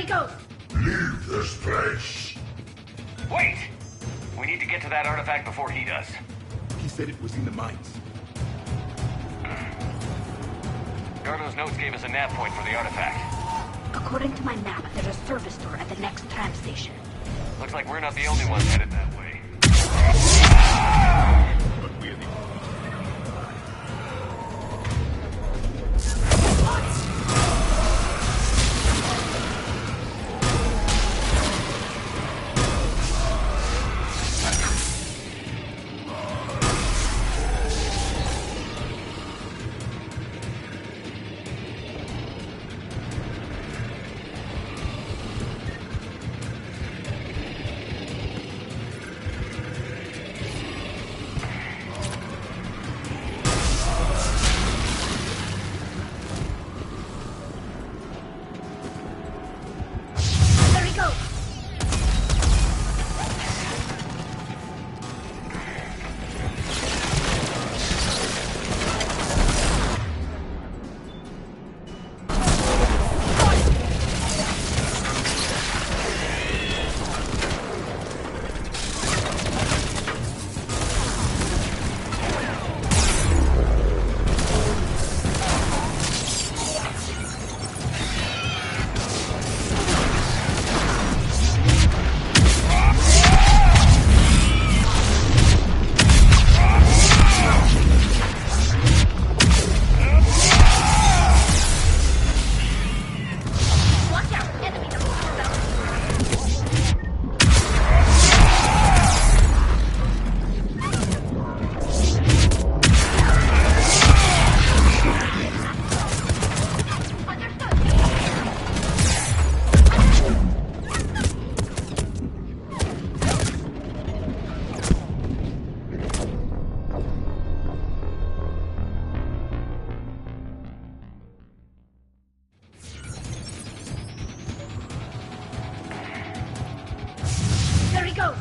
goes! Leave this place! Wait! We need to get to that artifact before he does. He said it was in the mines. Gardo's notes gave us a nav point for the artifact. According to my map, there's a service door at the next tram station. Looks like we're not the only ones headed that way. But we're the... There he goes! Watch out! Enemy double barrel. There he goes!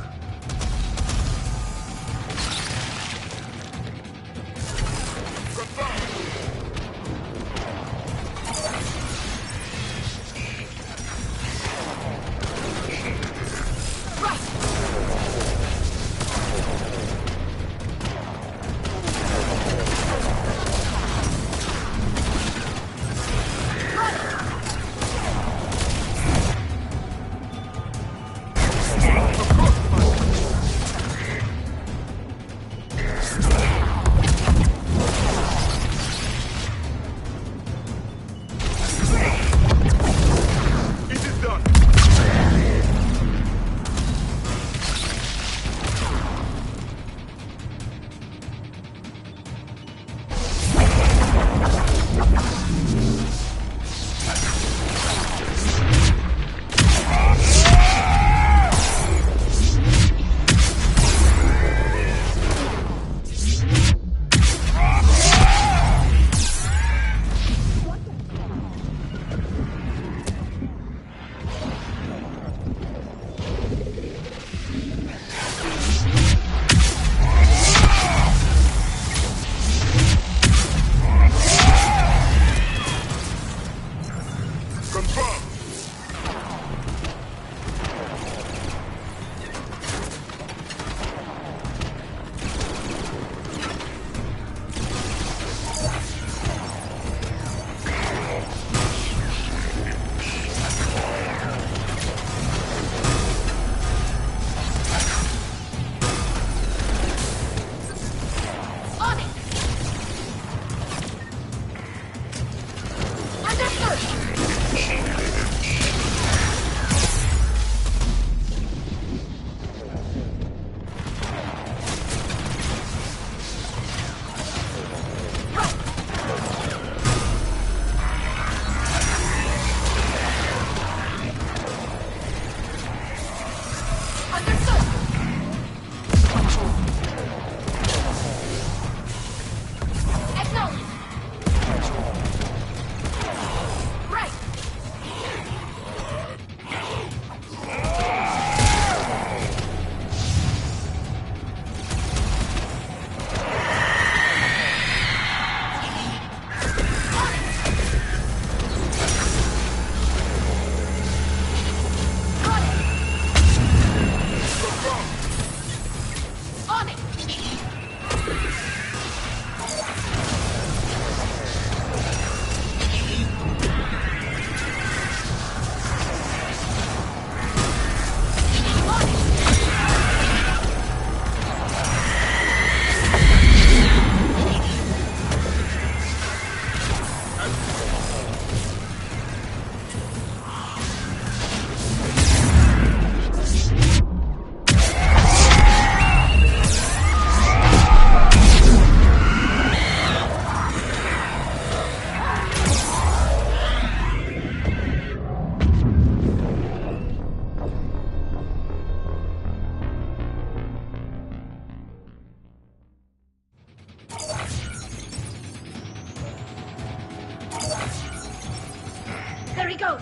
he goes!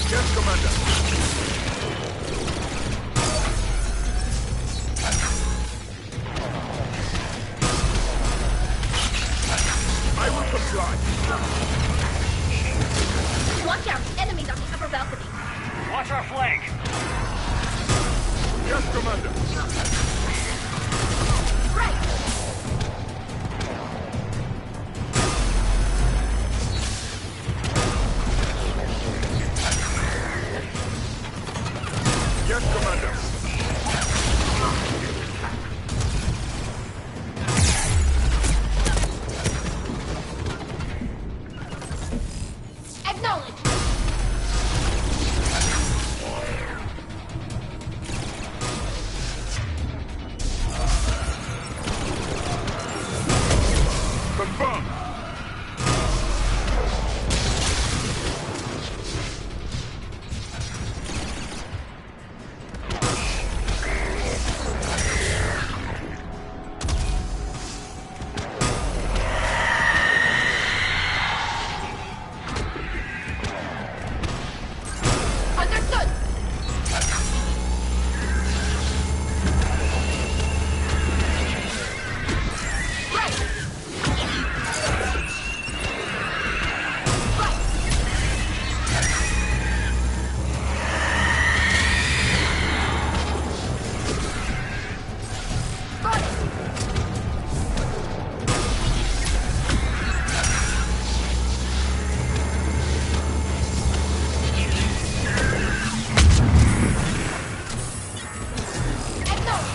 Yes, Commander. I will comply. Watch out! Enemies on the upper balcony! Watch our flank. Yes, Commander. Right! Yes, Commander. Acknowledge! Confirmed. Understood! Right! Right! Got it! Acknowledge!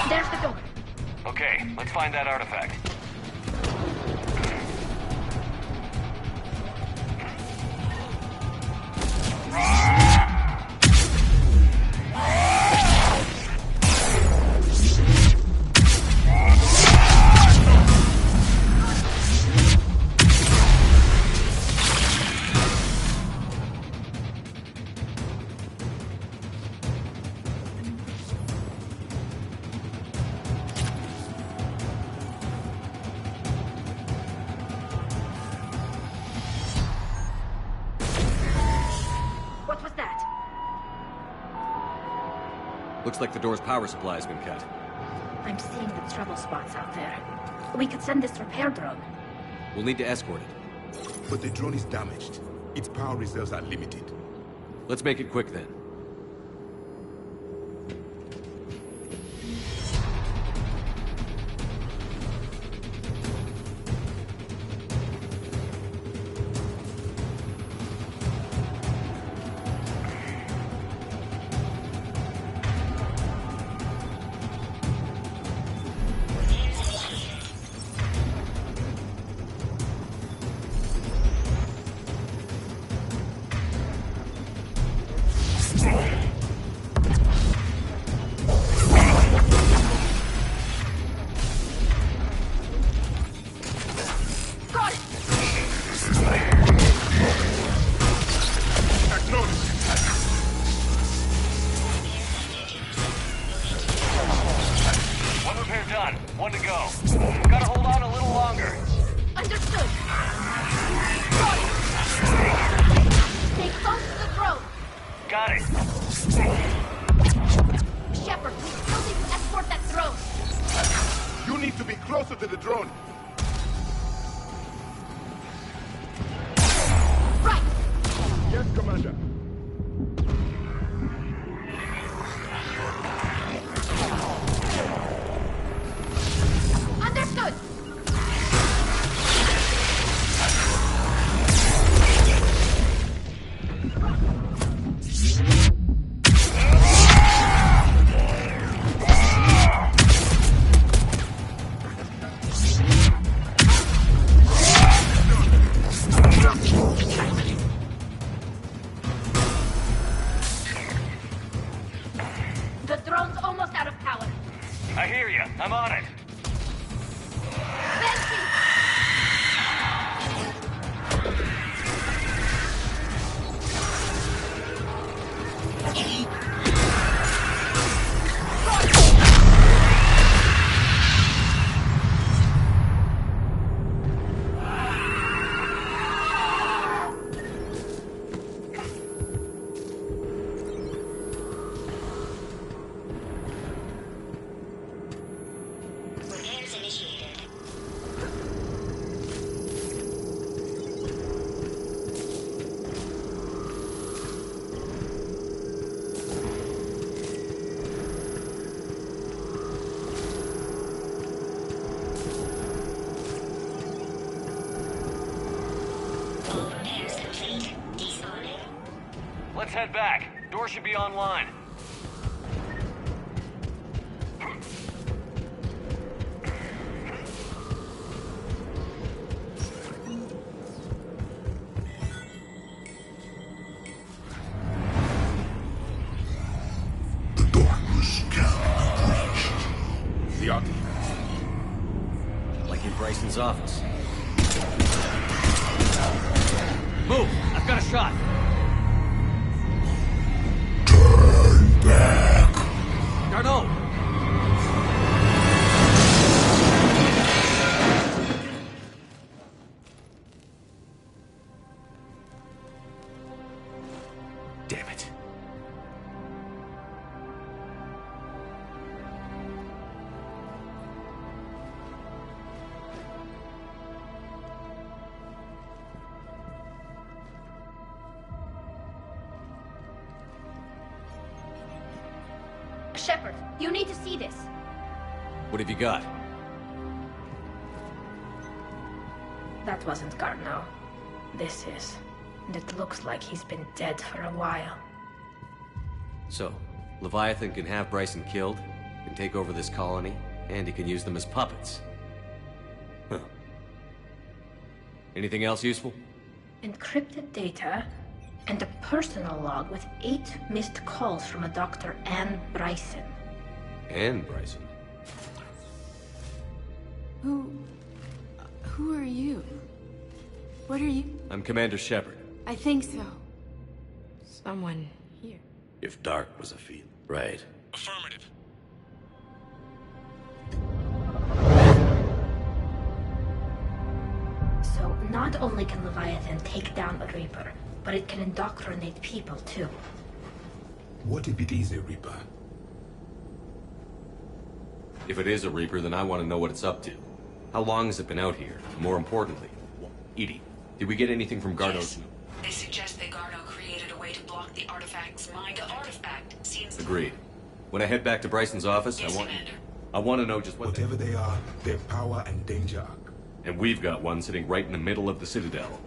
There's the door. Okay, let's find that artifact. What was that? Looks like the door's power supply has been cut. I'm seeing the trouble spots out there. We could send this repair drone. We'll need to escort it. But the drone is damaged. Its power reserves are limited. Let's make it quick then. Got it! Acknowledge. One repair done. One to go. Gotta hold on a little longer. Understood! Got it! Stay close to the drone! Got it. Shepard, we still need to escort that drone! You need to be closer to the drone. Right! Yes, Commander. Understood! drone's almost out of power. I hear you. I'm on it. Banshee! Repairs initiated. All repairs complete. Despawning. Let's head back. Door should be online. The darkness can't be breached. The artifact. Like in Bryson's office. Move! I've got a shot! Turn back. Darno! Damn it. Shepard, you need to see this. What have you got? That wasn't Garneau. This is. And it looks like he's been dead for a while. So, Leviathan can have Bryson killed, can take over this colony, and he can use them as puppets. Huh. Anything else useful? Encrypted data and a personal log with 8 missed calls from a Dr. Anne Bryson. And Bryson. Who are you? What are you? I'm Commander Shepard. I think so. Someone here. If dark was a field. Right. Affirmative. So not only can Leviathan take down a Reaper, but it can indoctrinate people too. What if it is a Reaper? If it is a Reaper, then I want to know what it's up to. How long has it been out here? And more importantly, EDI, did we get anything from Garneau? Yes. They suggest that Garneau created a way to block the artifact's mind. The artifact seems... Agreed. When I head back to Bryson's office, Yes, I want Commander. to know just what Whatever they are, their power and danger are. And we've got one sitting right in the middle of the Citadel.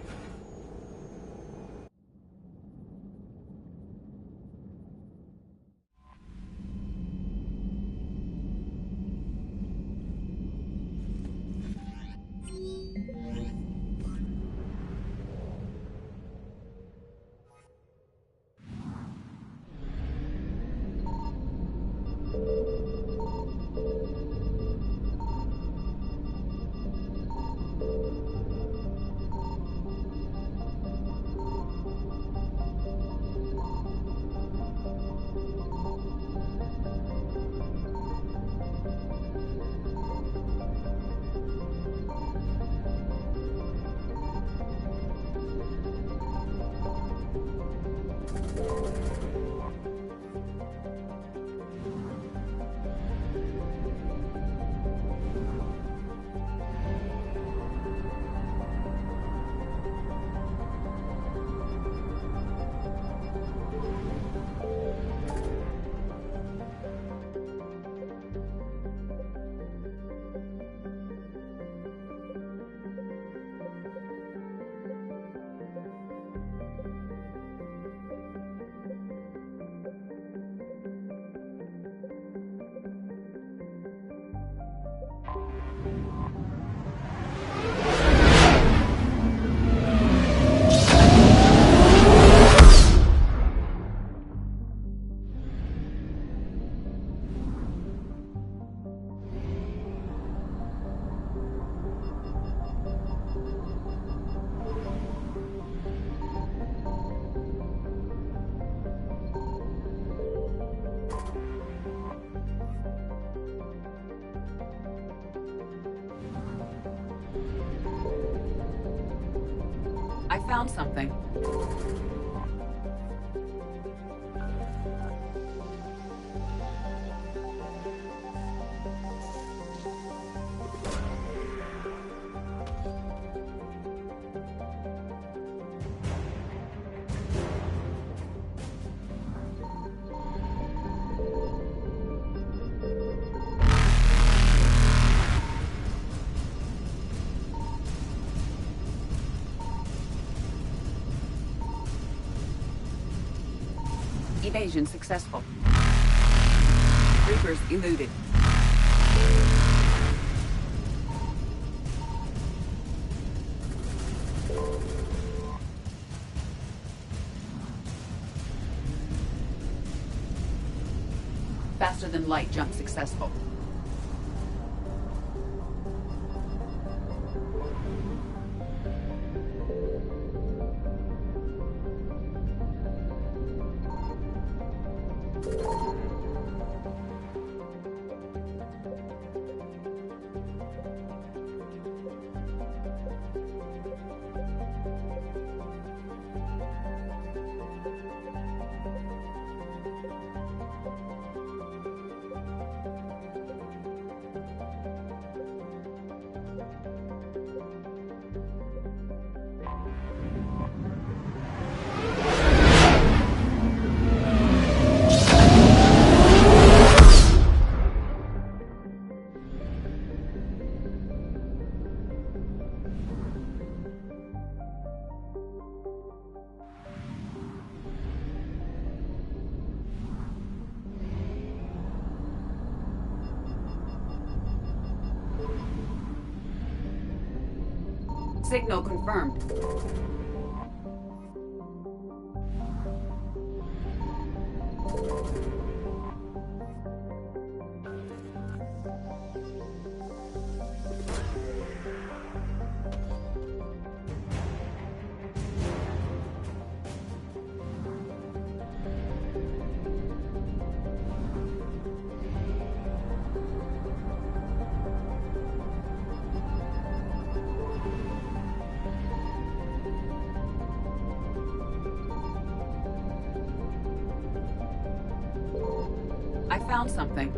found something. Evasion successful. Reapers eluded. Faster than light jump successful. Signal confirmed. I found something.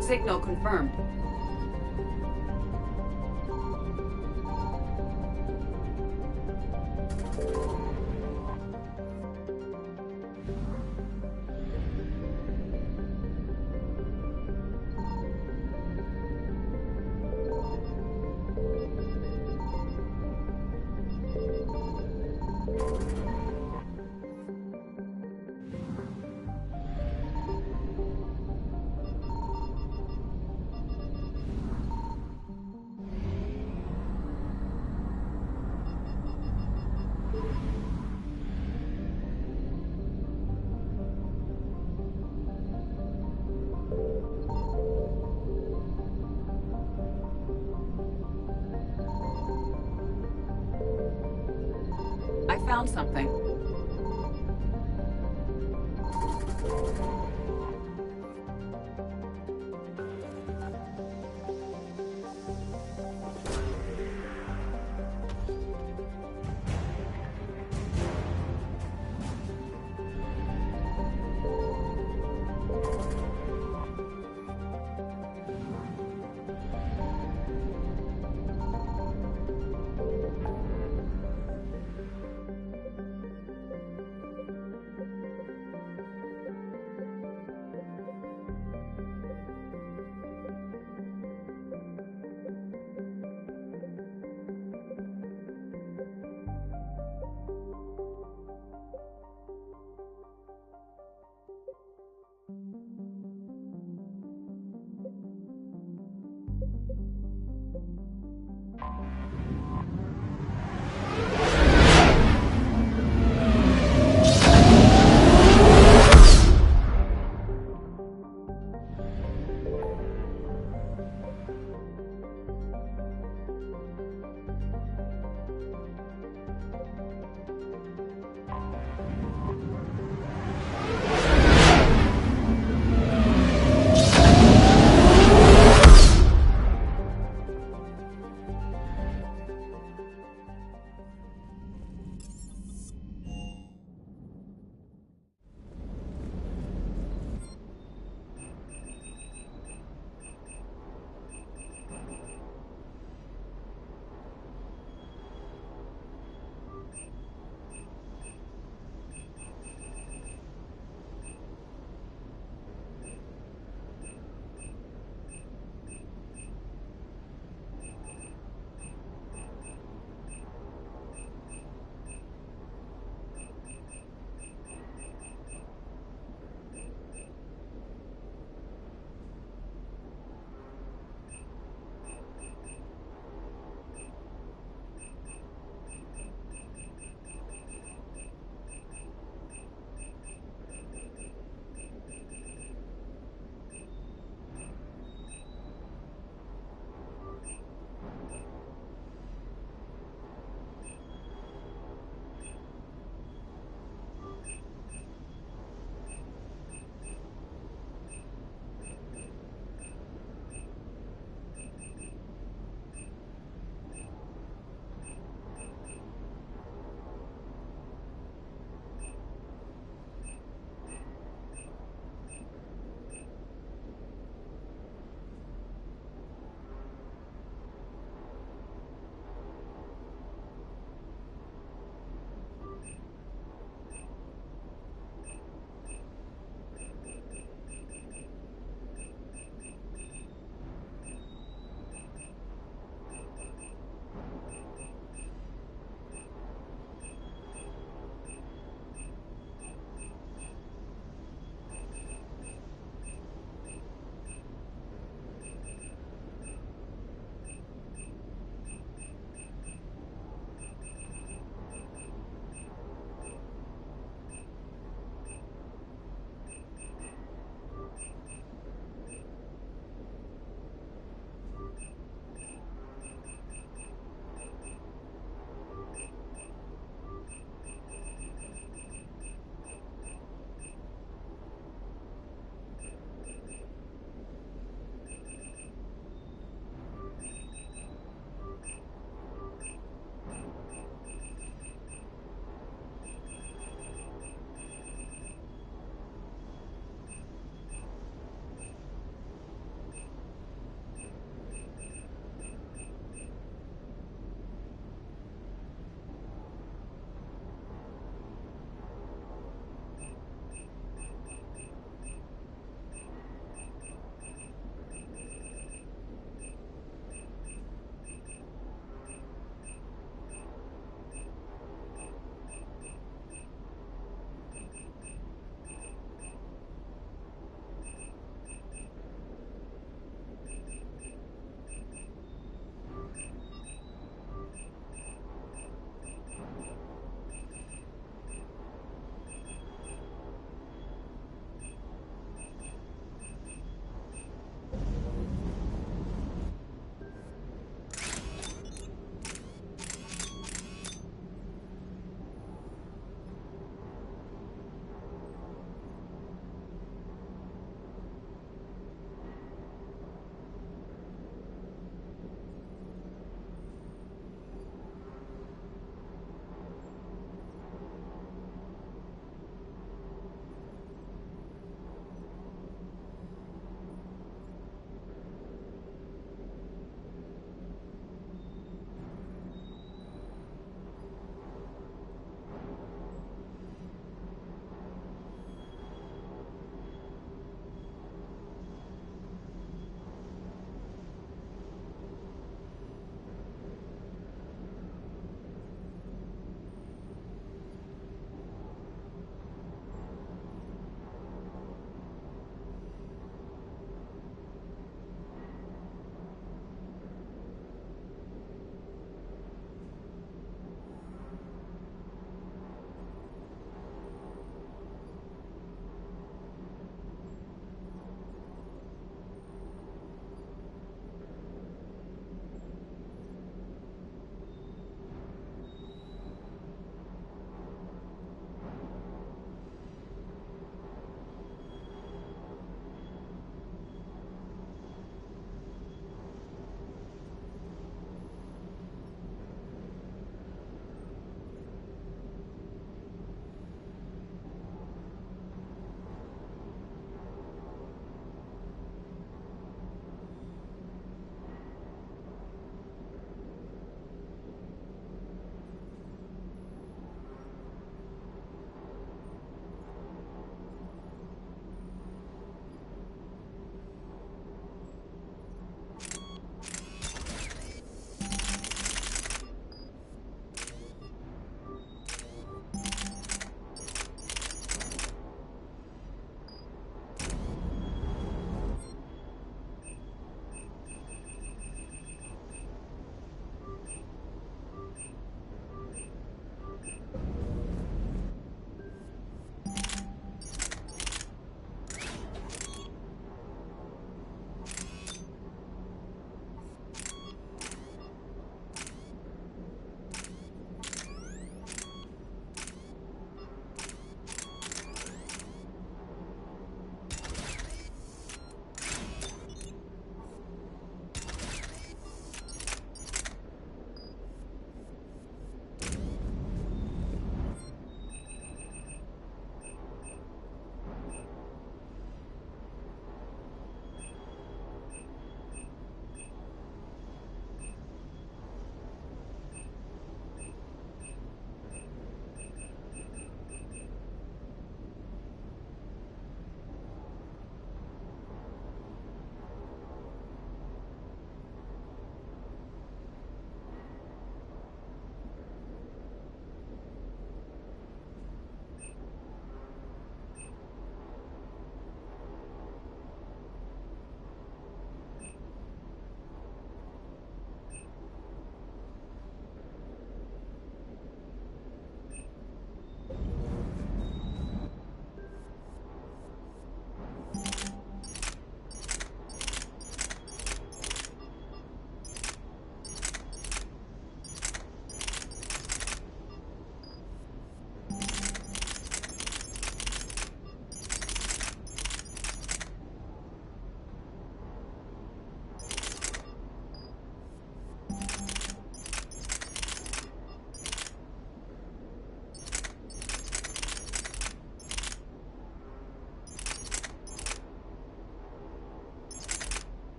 Signal confirmed. I found something.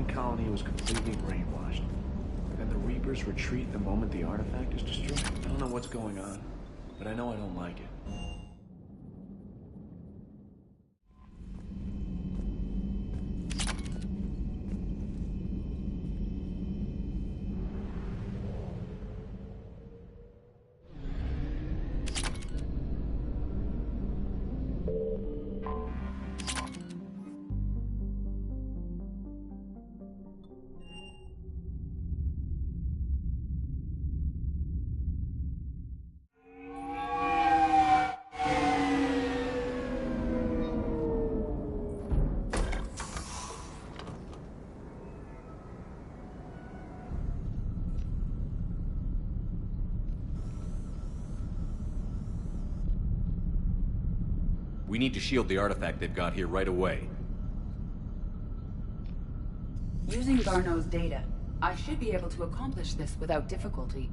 main colony was completely brainwashed. And the Reapers retreat the moment the artifact is destroyed. I don't know what's going on, but I know I don't like it. We need to shield the artifact they've got here right away. Using Garneau's data, I should be able to accomplish this without difficulty.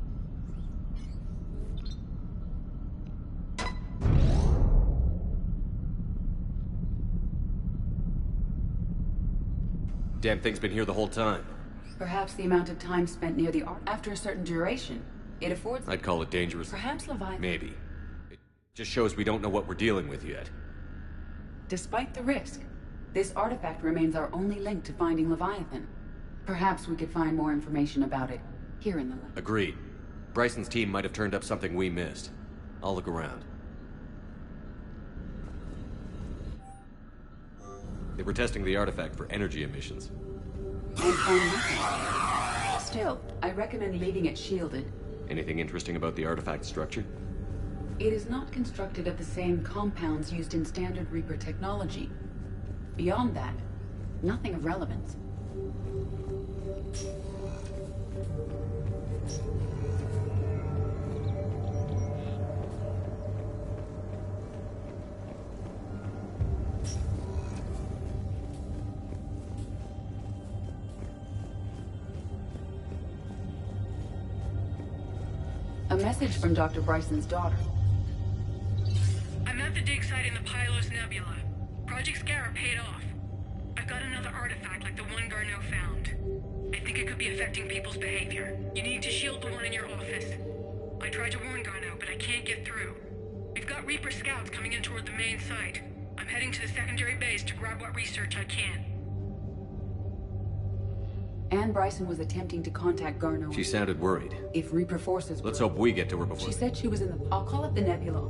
Damn thing's been here the whole time. Perhaps the amount of time spent near the art after a certain duration. It affords... I'd call it dangerous. Perhaps Leviathan... Maybe. It just shows we don't know what we're dealing with yet. Despite the risk, this artifact remains our only link to finding Leviathan. Perhaps we could find more information about it here in the lab. Agreed. Bryson's team might have turned up something we missed. I'll look around. They were testing the artifact for energy emissions. And found nothing. Still, I recommend leaving it shielded. Anything interesting about the artifact structure? It is not constructed of the same compounds used in standard Reaper technology. Beyond that, nothing of relevance. A message from Dr. Bryson's daughter. I'm at the dig site in the Pylos Nebula. Project Scarab paid off. I've got another artifact like the one Garneau found. I think it could be affecting people's behavior. You need to shield the one in your office. I tried to warn Garneau, but I can't get through. We've got Reaper scouts coming in toward the main site. I'm heading to the secondary base to grab what research I can. Anne Bryson was attempting to contact Garneau. She sounded worried. If Reaper forces... Let's hope we get to her before... She said she was in the... I'll call it the Nebula.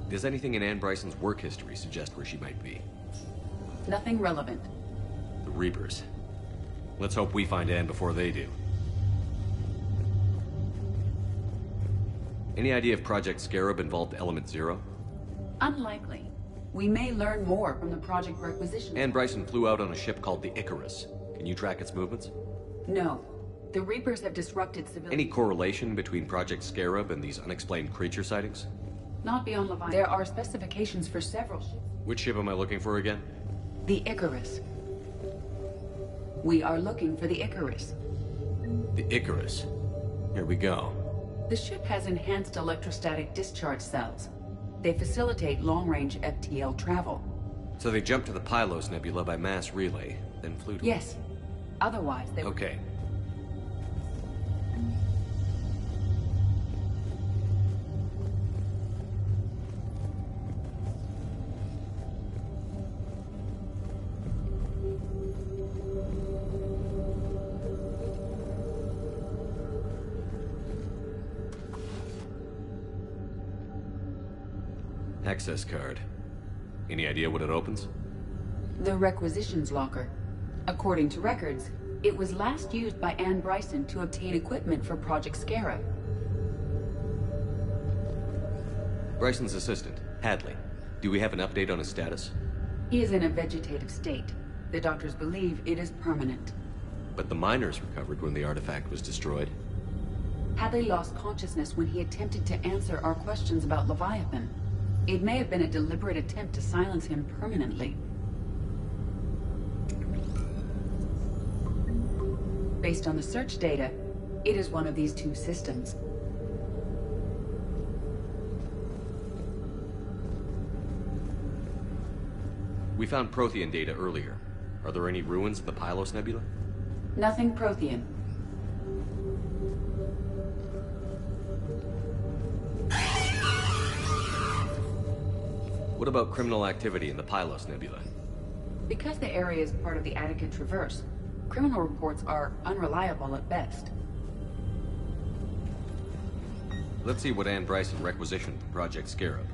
Does anything in Anne Bryson's work history suggest where she might be? Nothing relevant. The Reapers. Let's hope we find Anne before they do. Any idea if Project Scarab involved Element Zero? Unlikely. We may learn more from the project requisition. Anne Bryson flew out on a ship called the Icarus. Can you track its movements? No. The Reapers have disrupted civilians. Any correlation between Project Scarab and these unexplained creature sightings? Not beyond Leviathan. There are specifications for several ships. Which ship am I looking for again? The Icarus. We are looking for the Icarus. The Icarus. Here we go. The ship has enhanced electrostatic discharge cells. They facilitate long-range FTL travel. So they jumped to the Pylos Nebula by mass relay, then flew to... Yes. Otherwise, they... Okay. Access card. Any idea what it opens? The requisitions locker. According to records, it was last used by Anne Bryson to obtain equipment for Project Scarab. Bryson's assistant, Hadley. Do we have an update on his status? He is in a vegetative state. The doctors believe it is permanent. But the miners recovered when the artifact was destroyed. Hadley lost consciousness when he attempted to answer our questions about Leviathan. It may have been a deliberate attempt to silence him permanently. Based on the search data, it is one of these two systems. We found Prothean data earlier. Are there any ruins of the Pylos Nebula? Nothing Prothean. What about criminal activity in the Pylos Nebula? Because the area is part of the Attica Traverse, criminal reports are unreliable at best. Let's see what Anne Bryson requisitioned from Project Scarab.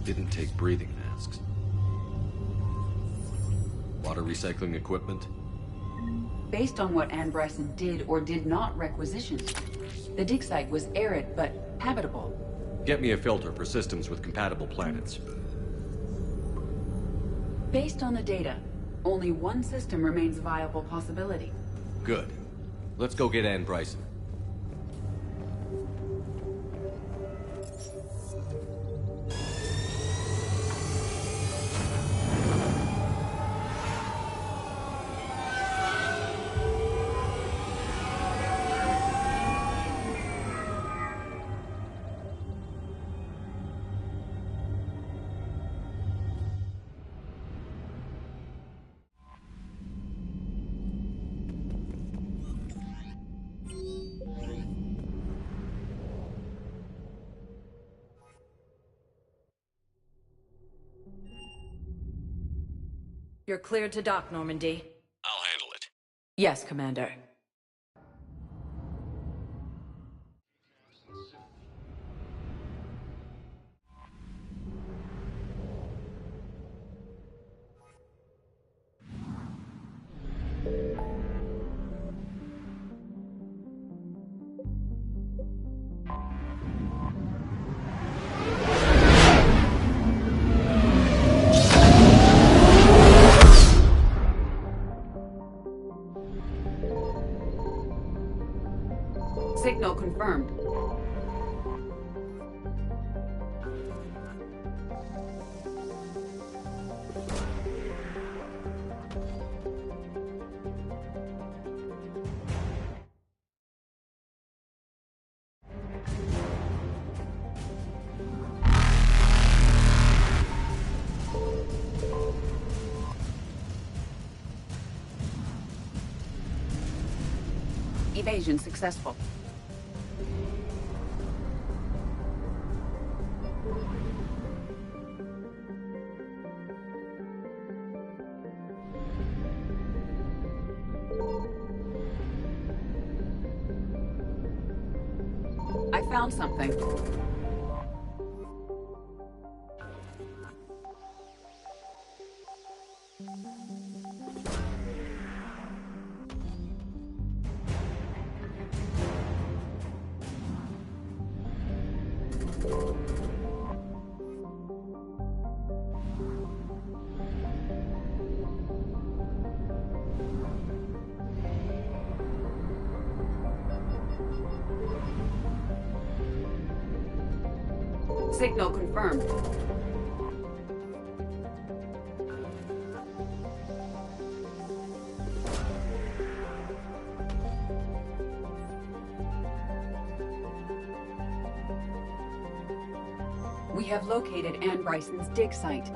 Didn't take breathing masks. Water recycling equipment? Based on what Anne Bryson did or did not requisition, the dig site was arid but habitable. Get me a filter for systems with compatible planets. Based on the data, only one system remains a viable possibility. Good. Let's go get Anne Bryson. You're cleared to dock, Normandy. I'll handle it. Yes, Commander. Signal confirmed. Evasion successful. I found something. Signal confirmed. We have located Anne Bryson's dig site.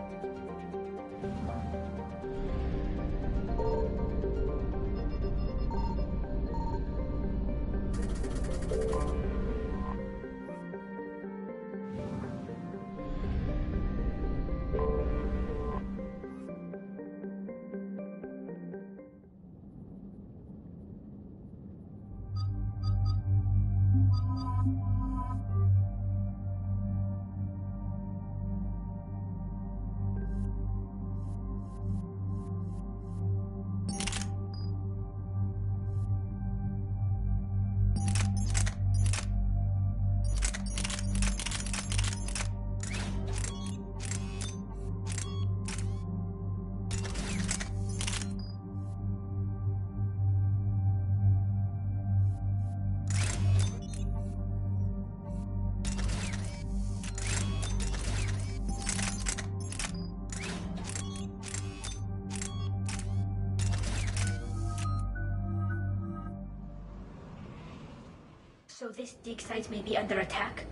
So this dig site may be under attack?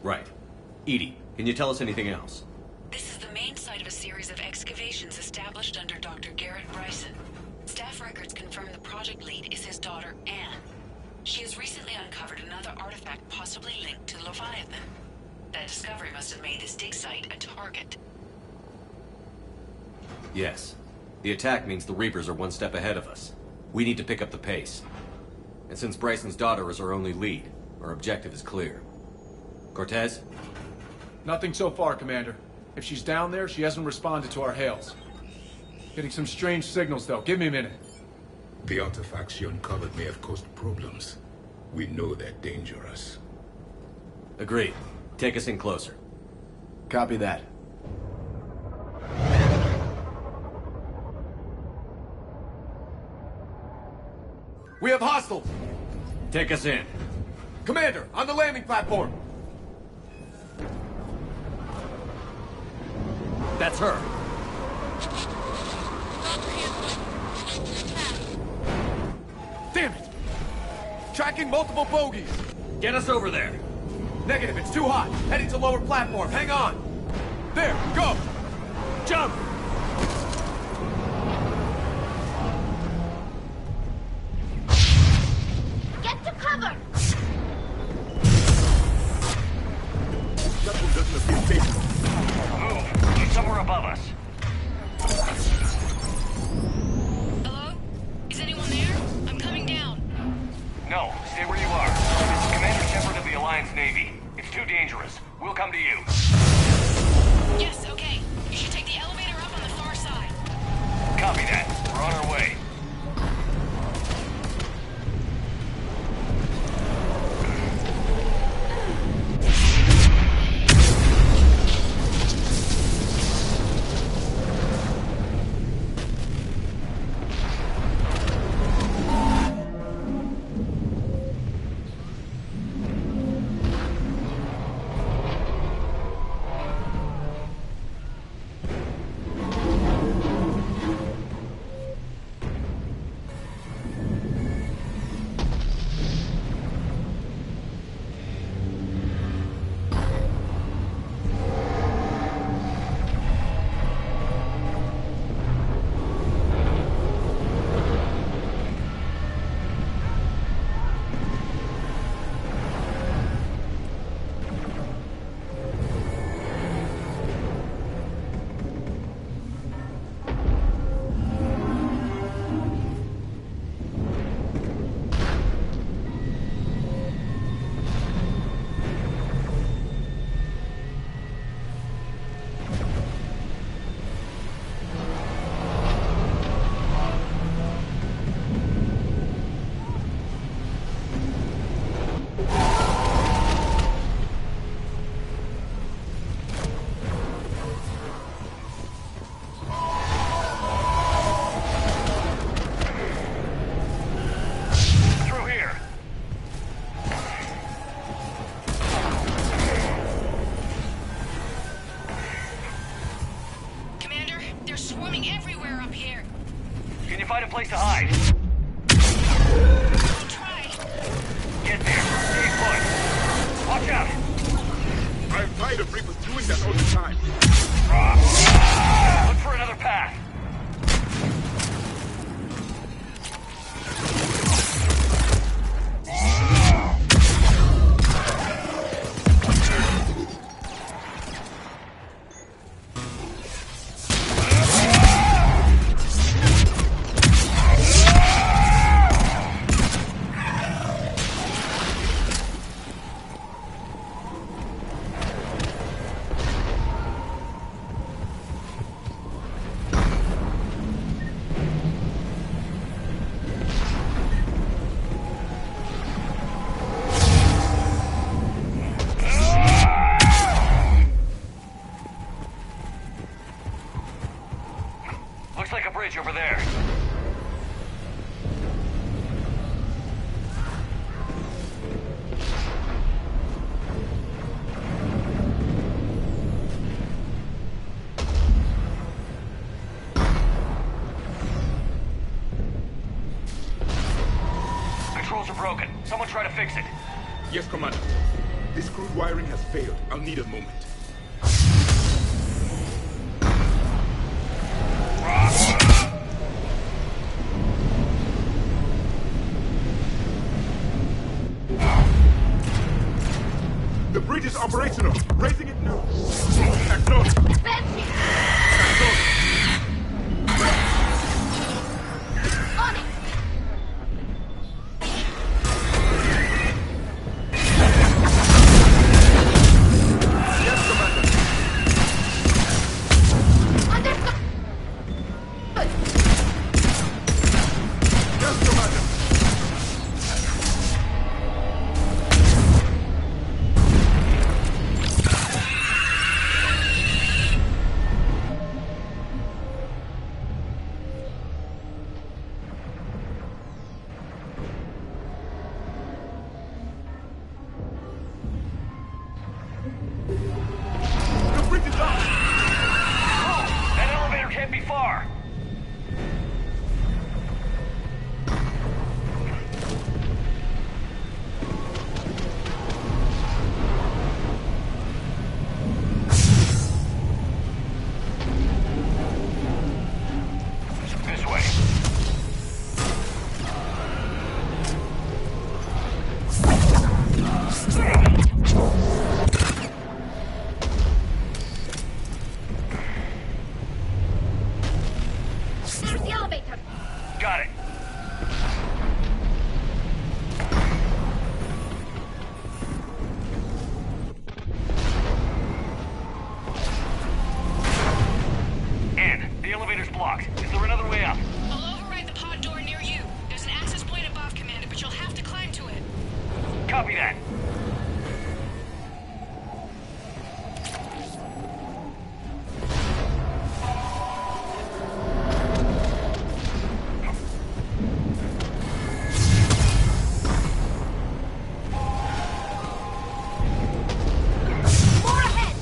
Right. EDI, can you tell us anything else? This is the main site of a series of excavations established under Dr. Garrett Bryson. Staff records confirm the project lead is his daughter, Anne. She has recently uncovered another artifact possibly linked to Leviathan. That discovery must have made this dig site a target. Yes. The attack means the Reapers are one step ahead of us. We need to pick up the pace. And since Bryson's daughter is our only lead, our objective is clear. Cortez? Nothing so far, Commander. If she's down there, she hasn't responded to our hails. Getting some strange signals, though. Give me a minute. The artifacts she uncovered may have caused problems. We know they're dangerous. Agreed. Take us in closer. Copy that. We have hostiles! Take us in. Commander, on the landing platform! That's her. Damn it! Tracking multiple bogies! Get us over there. Negative, it's too hot. Heading to lower platform. Hang on. There, go! Jump! Get to cover! That one doesn't appear safe. Move. She's somewhere above us. Hello? Is anyone there? I'm coming down. No, stay where you are. This is Commander Shepard of the Alliance Navy. It's too dangerous. We'll come to you. Yes, okay. You should take the elevator up on the far side. Copy that. We're on our way. Find a place to hide. I'll try. Get there. Stay put. Watch out. I'm tired of Reapers doing that all the time. Look for another path. Looks like a bridge over there. Controls are broken. Someone try to fix it. Yes, Commander. This crude wiring has failed. I'll need a moment. bridge is operational. Raising it now. Actor. On it! Yes, Commander. Understood! Yes, Commander. The bridge is up. That elevator can't be far. This way. There's the elevator! Got it. Ann, the elevator's blocked. Is there another way up? I'll override the pod door near you. There's an access point above, Commander, but you'll have to climb to it. Copy that. More ahead!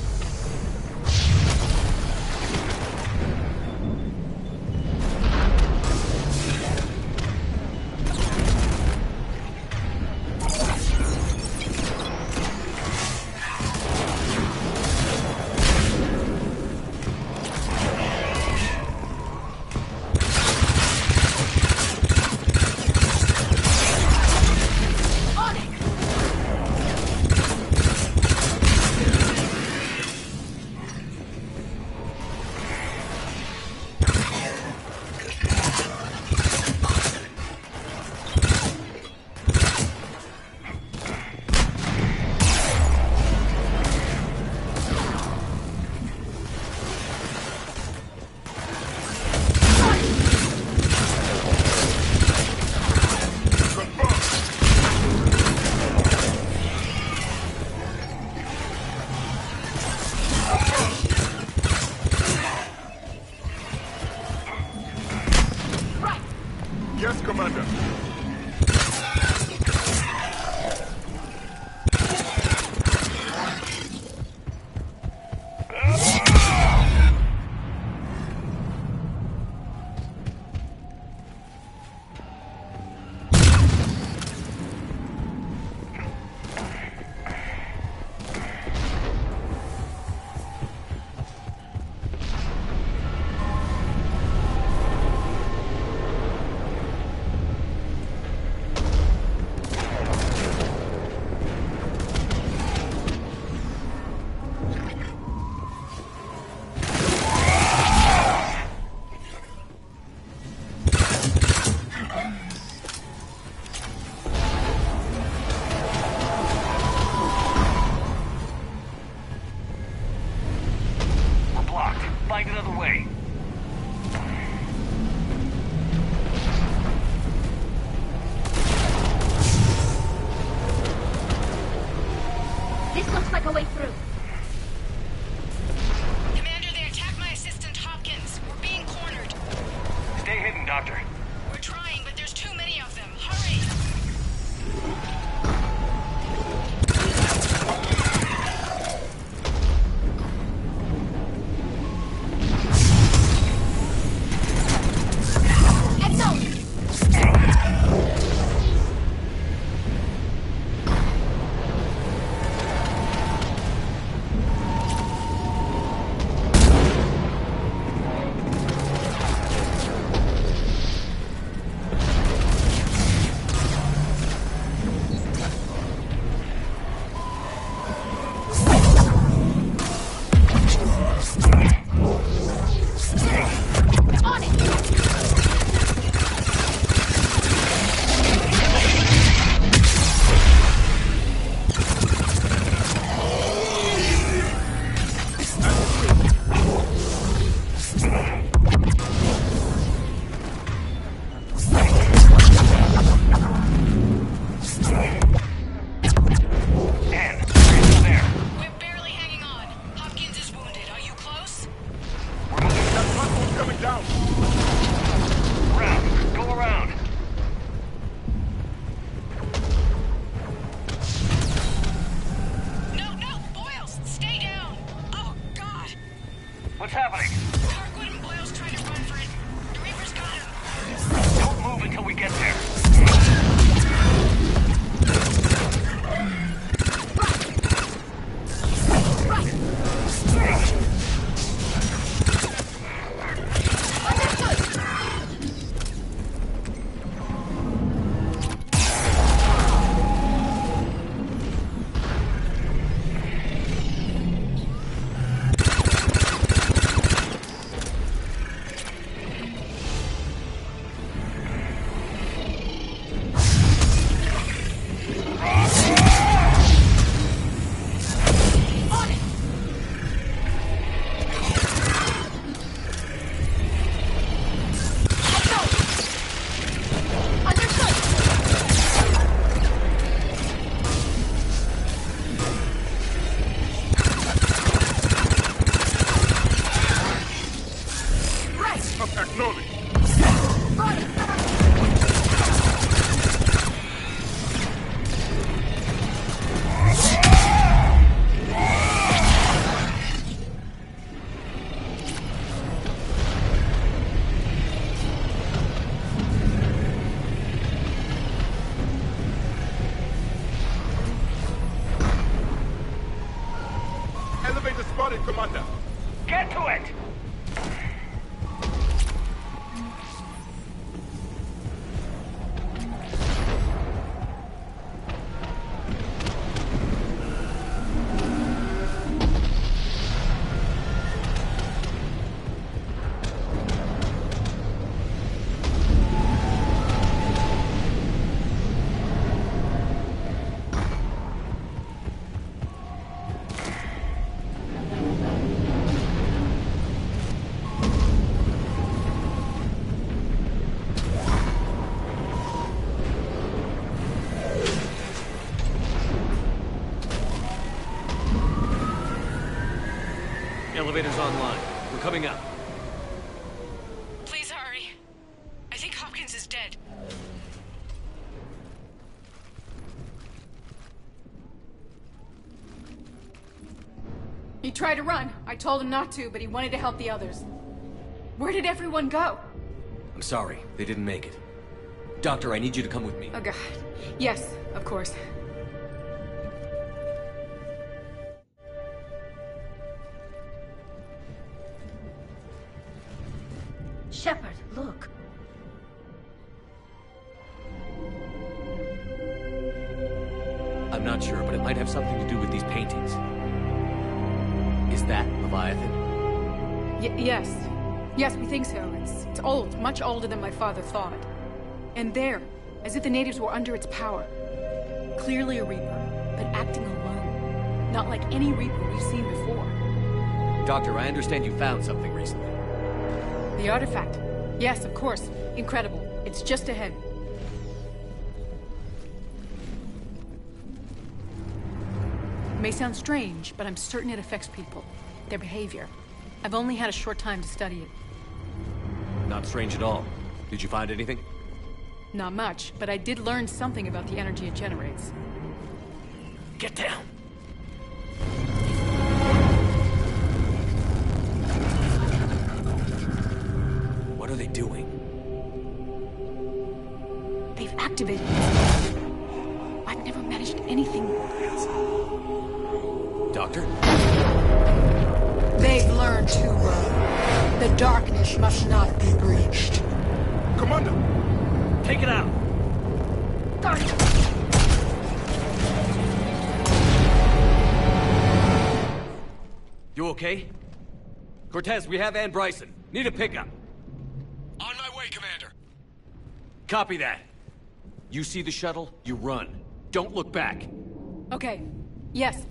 On it! Right! Yes, Commander. Commander. Get to it! Elevator's online. We're coming up. Please hurry. I think Hopkins is dead. He tried to run. I told him not to, but he wanted to help the others. Where did everyone go? I'm sorry, they didn't make it. Doctor, I need you to come with me. Oh, God. Yes, of course. Shepard, look. I'm not sure, but it might have something to do with these paintings. Is that Leviathan? Yes. Yes, we think so. It's old, much older than my father thought. And there, as if the natives were under its power. Clearly a Reaper, but acting alone. Not like any Reaper we've seen before. Doctor, I understand you found something recently. The artifact. Yes, of course. Incredible. It's just ahead. It may sound strange, but I'm certain it affects people. Their behavior. I've only had a short time to study it. Not strange at all. Did you find anything? Not much, but I did learn something about the energy it generates. Get down! What are they doing? They've activated it. I've never managed anything. Doctor? They've learned to run. The darkness must not be breached. Commander! Take it out! You okay? Cortez, we have Ann Bryson. Need a pickup. On my way, Commander. Copy that. You see the shuttle, you run. Don't look back. Okay. Yes.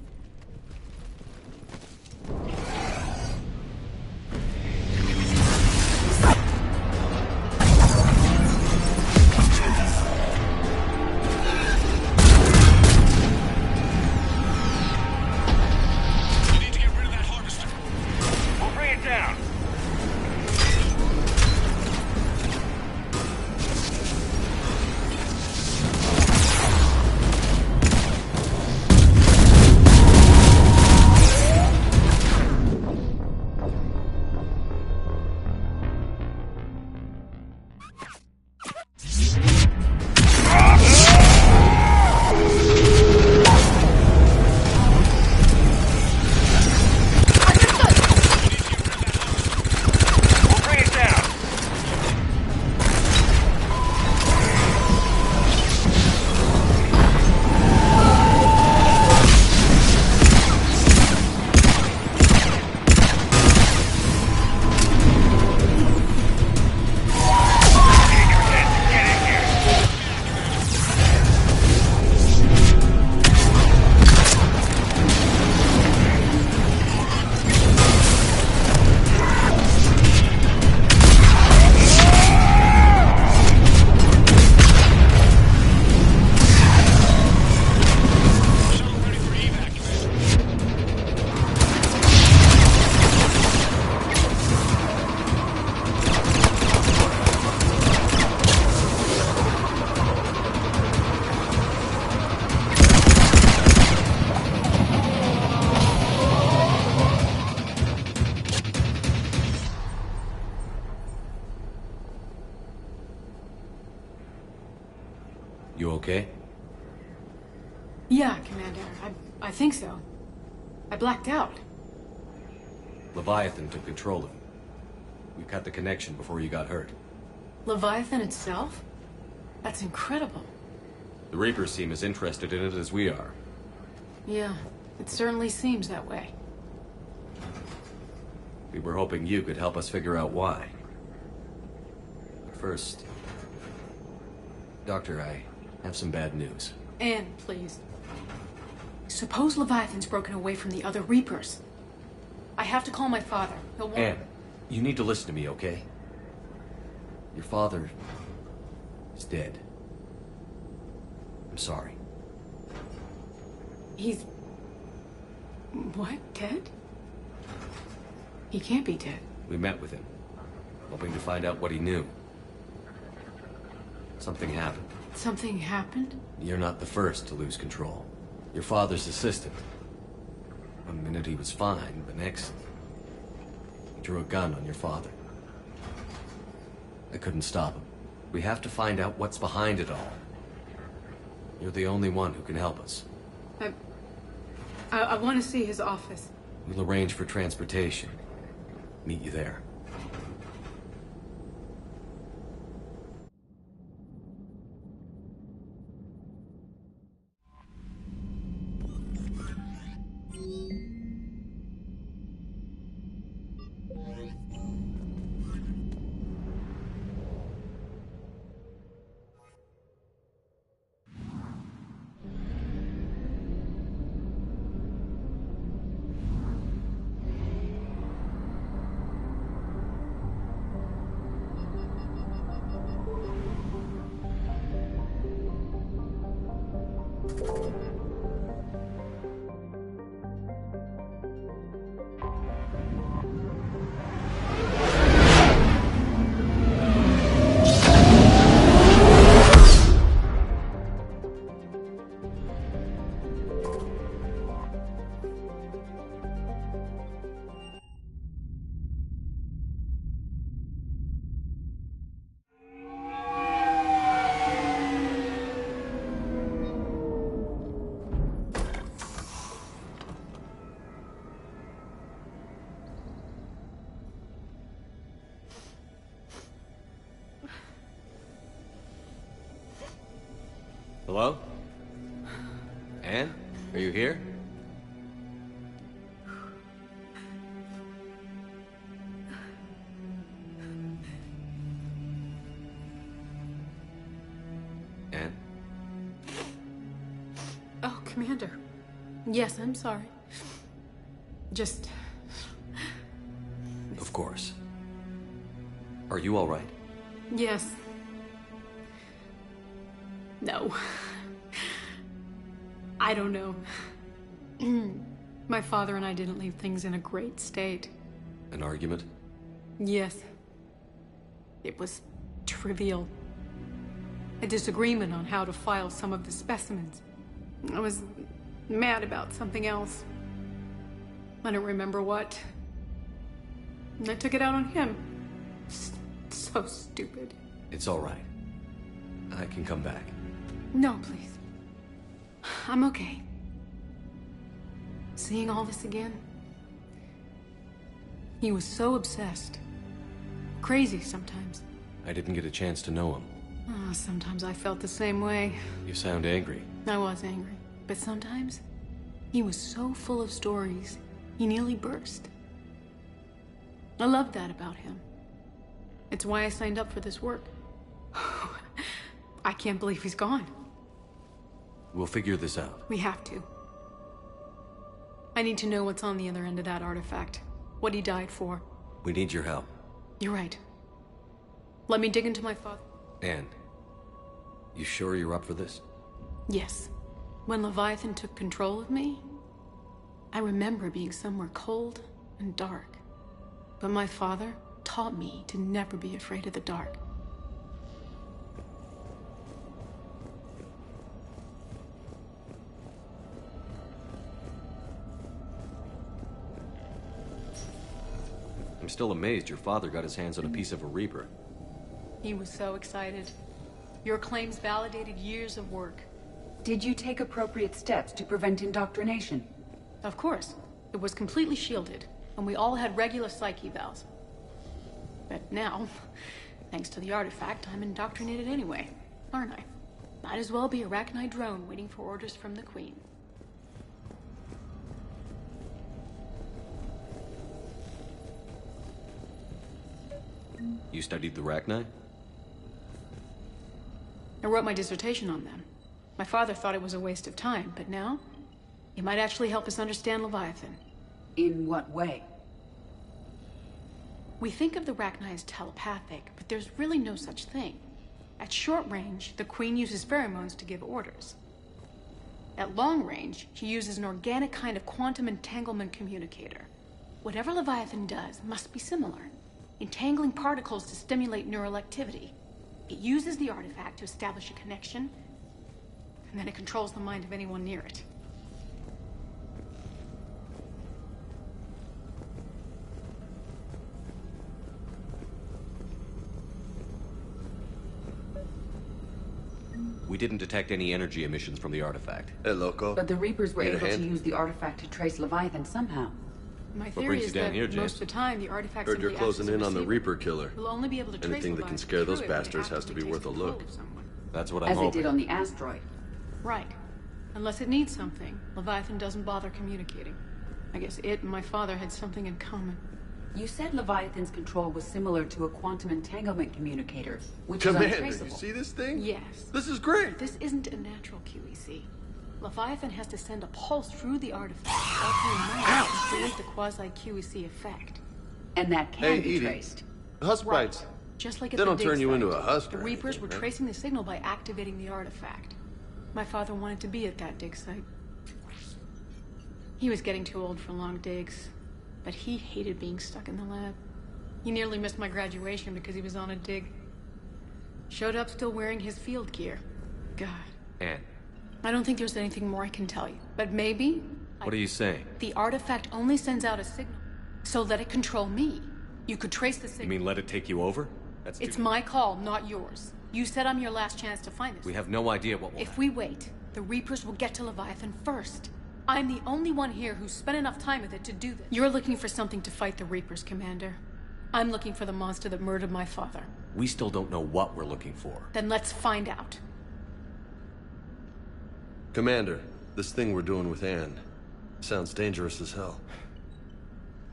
You okay? Yeah, Commander. I think so. I blacked out. Leviathan took control of him. We cut the connection before you got hurt. Leviathan itself? That's incredible. The Reapers seem as interested in it as we are. Yeah, it certainly seems that way. We were hoping you could help us figure out why. But first... Doctor, I have some bad news. Anne, please. Suppose Leviathan's broken away from the other Reapers. I have to call my father. He'll want... Anne, you need to listen to me, okay? Your father... is dead. I'm sorry. He's... what? Dead? He can't be dead. We met with him, hoping to find out what he knew. Something happened. Something happened? You're not the first to lose control. Your father's assistant. One minute he was fine, the next... he drew a gun on your father. I couldn't stop him. We have to find out what's behind it all. You're the only one who can help us. I want to see his office. We'll arrange for transportation. Meet you there. Hello? Anne? Are you here? Anne? Oh, Commander. Yes, I'm sorry. Just... Of course. Are you all right? yes. No. I don't know. My father and I didn't leave things in a great state. An argument? Yes. It was trivial. A disagreement on how to file some of the specimens. I was mad about something else. I don't remember what. And I took it out on him. So stupid. It's all right. I can come back. No, please. I'm okay. Seeing all this again? He was so obsessed. Crazy sometimes. I didn't get a chance to know him. Oh, sometimes I felt the same way. You sound angry. I was angry. But sometimes, he was so full of stories, he nearly burst. I loved that about him. It's why I signed up for this work. I can't believe he's gone. We'll figure this out. We have to. I need to know what's on the other end of that artifact. What he died for. We need your help. You're right. Let me dig into my father. Anne, you sure you're up for this? Yes. When Leviathan took control of me, I remember being somewhere cold and dark. But my father taught me to never be afraid of the dark. I'm still amazed your father got his hands on a piece of a Reaper. He was so excited. Your claims validated years of work. Did you take appropriate steps to prevent indoctrination? Of course. It was completely shielded. and we all had regular psyche evals. But now, thanks to the artifact, I'm indoctrinated anyway, aren't I? Might as well be a Rachni drone waiting for orders from the Queen. You studied the Rachni? I wrote my dissertation on them. My father thought it was a waste of time, but now, it might actually help us understand Leviathan. In what way? We think of the Rachni as telepathic, but there's really no such thing. At short range, the Queen uses pheromones to give orders. At long range, she uses an organic kind of quantum entanglement communicator. Whatever Leviathan does must be similar, entangling particles to stimulate neural activity. It uses the artifact to establish a connection, and then it controls the mind of anyone near it. We didn't detect any energy emissions from the artifact. Hey, Loco. But the Reapers were Need a able to hand? use the artifact to trace Leviathan somehow. My What theory brings is you down that here, James? most of the time, the artifacts Heard you're simply closing acts as a in on the receiver. Reaper killer. We'll only be able to Anything trace that can Leviathan scare those through it when it bastards has to be actively worth a takes look. control of someone. That's what I'm As it hoping. did on the asteroid. Right. Unless it needs something, Leviathan doesn't bother communicating. I guess it and my father had something in common. You said Leviathan's control was similar to a quantum entanglement communicator, which is Commander, untraceable. you see this thing? Yes. This is great. But this isn't a natural QEC. Leviathan has to send a pulse through the artifact, altering mind to create the quasi-QEC effect. And that can Hey, be Edie. traced. Husk Right. bites. Just like at They the don't dig turn you site, into a husk the or Reapers anything, were right? tracing the signal by activating the artifact. My father wanted to be at that dig site. He was getting too old for long digs, but he hated being stuck in the lab. He nearly missed my graduation because he was on a dig. Showed up still wearing his field gear. God. Anne, I don't think there's anything more I can tell you, but maybe what are you saying? the artifact only sends out a signal, so let it control me. You could trace the You signal. mean let it take you over? That's It's too... my call, not yours. You said I'm your last chance to find this. We have no idea what will If we wait, the Reapers will get to Leviathan first. I'm the only one here who's spent enough time with it to do this. You're looking for something to fight the Reapers, Commander. I'm looking for the monster that murdered my father. We still don't know what we're looking for. Then let's find out. Commander, this thing we're doing with Anne sounds dangerous as hell.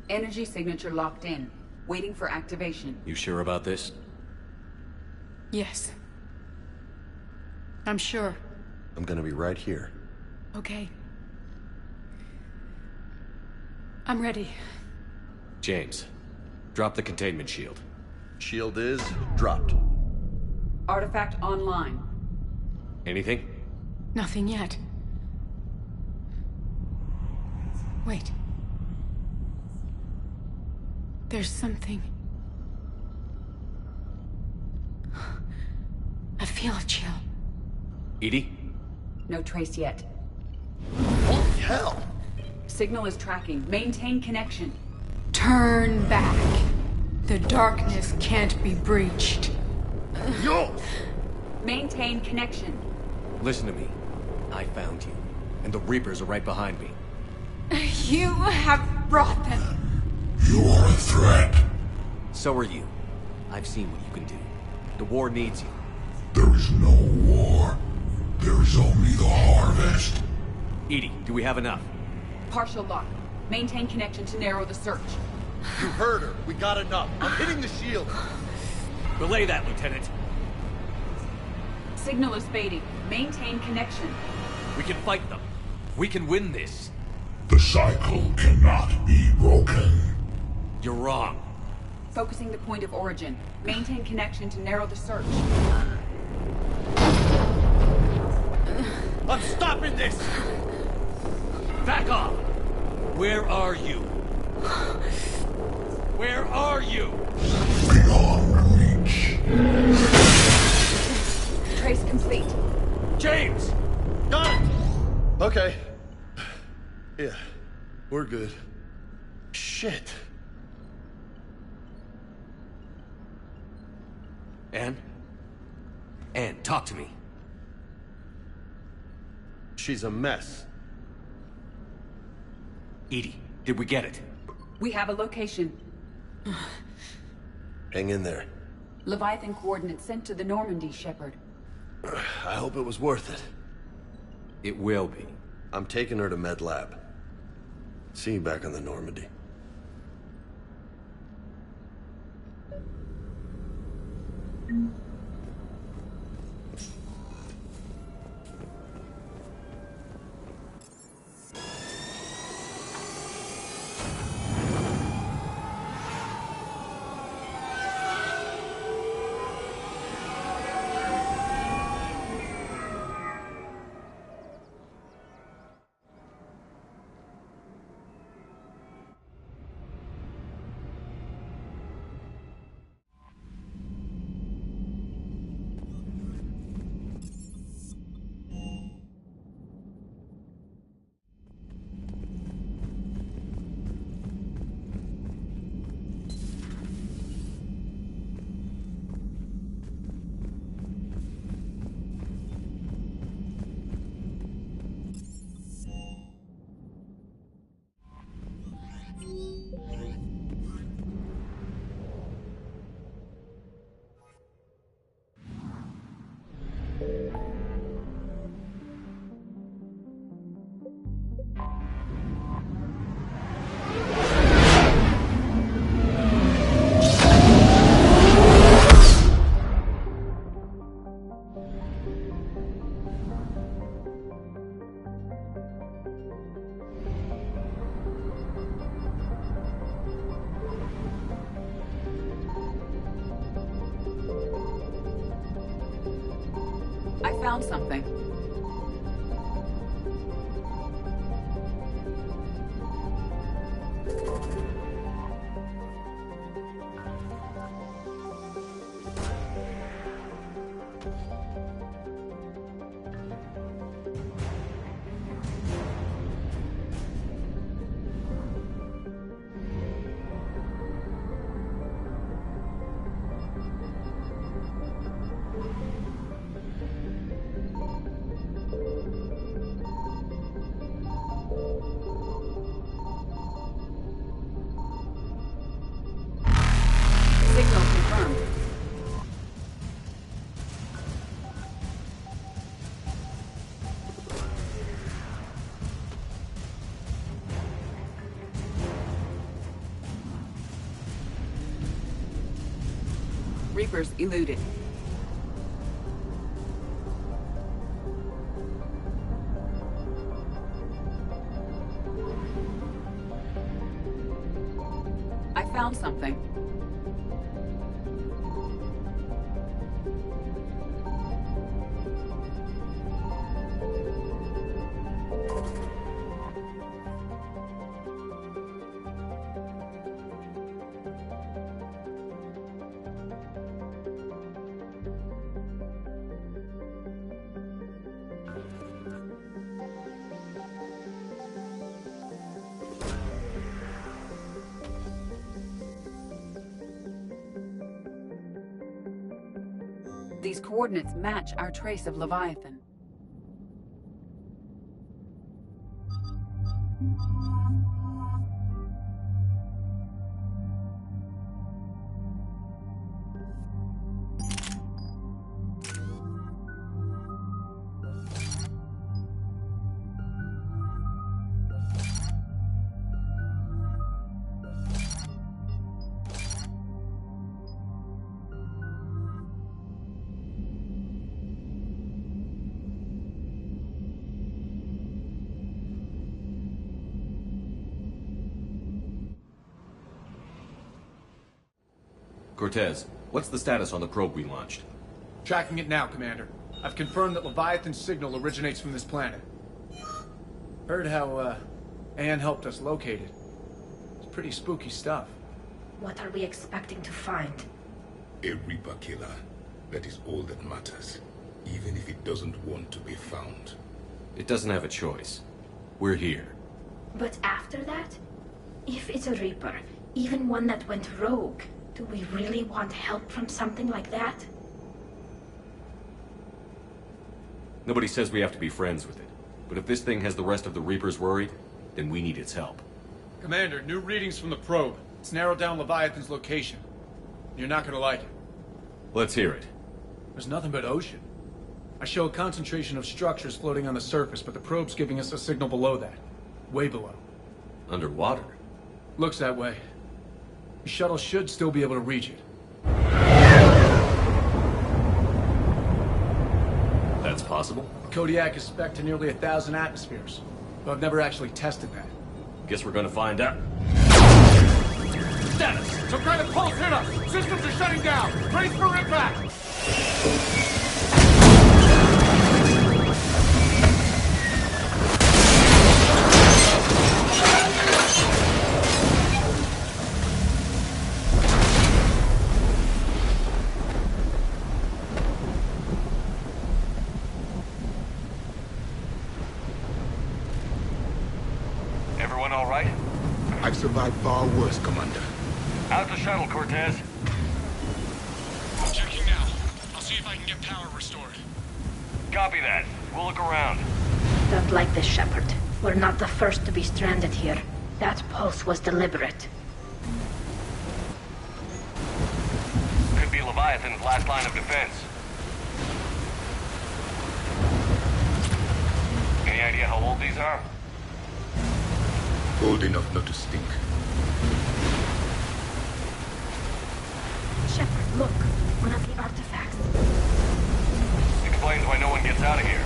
Energy signature locked in, waiting for activation. You sure about this? Yes. I'm sure. I'm gonna be right here. Okay. I'm ready. James, drop the containment shield. Shield is dropped. Artifact online. Anything? Nothing yet. Wait. There's something. I feel a chill. Edie? No trace yet. Holy hell! Signal is tracking. Maintain connection. Turn back. The darkness can't be breached. Yo! Maintain connection. Listen to me. I found you, and the Reapers are right behind me. You have brought them. You are a threat. So are you. I've seen what you can do. The war needs you. There is no war. There is only the harvest. Edie, do we have enough? Partial lock. Maintain connection to narrow the search. You heard her. We got enough. I'm hitting the shield. Relay that, Lieutenant. Signal is fading. Maintain connection. We can fight them. We can win this. The cycle cannot be broken. You're wrong. Focusing the point of origin. Maintain connection to narrow the search. I'm stopping this! Back off! Where are you? Where are you? Beyond reach. Trace complete. James! Got it! Okay. Yeah, we're good. Shit. Anne? Anne, talk to me. She's a mess. Edie, did we get it? We have a location. Hang in there. Leviathan coordinates sent to the Normandy, Shepard. I hope it was worth it. It will be. I'm taking her to Med Lab. See you back on the Normandy. I found something. Signal confirmed. Reapers eluded. I found something. These coordinates match our trace of Leviathan. Cortez, what's the status on the probe we launched? Tracking it now, Commander. I've confirmed that Leviathan's signal originates from this planet. Heard how, Anne helped us locate it. It's pretty spooky stuff. What are we expecting to find? A Reaper killer. That is all that matters. Even if it doesn't want to be found. It doesn't have a choice. We're here. But after that? If it's a Reaper, even one that went rogue, do we really want help from something like that? Nobody says we have to be friends with it. But if this thing has the rest of the Reapers worried, then we need its help. Commander, new readings from the probe. It's narrowed down Leviathan's location. You're not gonna like it. Let's hear it. There's nothing but ocean. I show a concentration of structures floating on the surface, but the probe's giving us a signal below that. Way below. Underwater? Looks that way. The shuttle should still be able to reach it. That's possible? Kodiak is spec'd to nearly 1,000 atmospheres, but I've never actually tested that. Guess we're gonna find out. Status! Some kind of pulse hit us! Systems are shutting down! Brace for impact! Everyone all right? I've survived far worse, Commander. How's the shuttle, Cortez? I'm checking now. I'll see if I can get power restored. Copy that. We'll look around. Don't like this, Shepard. We're not the first to be stranded here. That pulse was deliberate. Could be Leviathan's last line of defense. Any idea how old these are? Old enough not to stink. Shepard, look. One of the artifacts. Explains why no one gets out of here.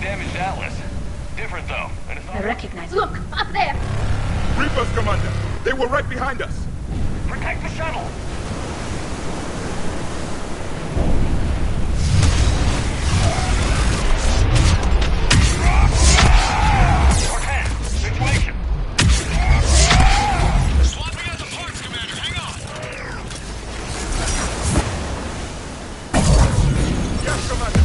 Damaged Atlas. Different though. And it's I recognize. Look, up there! Reapers, Commander! They were right behind us! Protect the shuttle! Cortez, situation! Swapping out the parts, Commander. Hang on! Yes, Commander!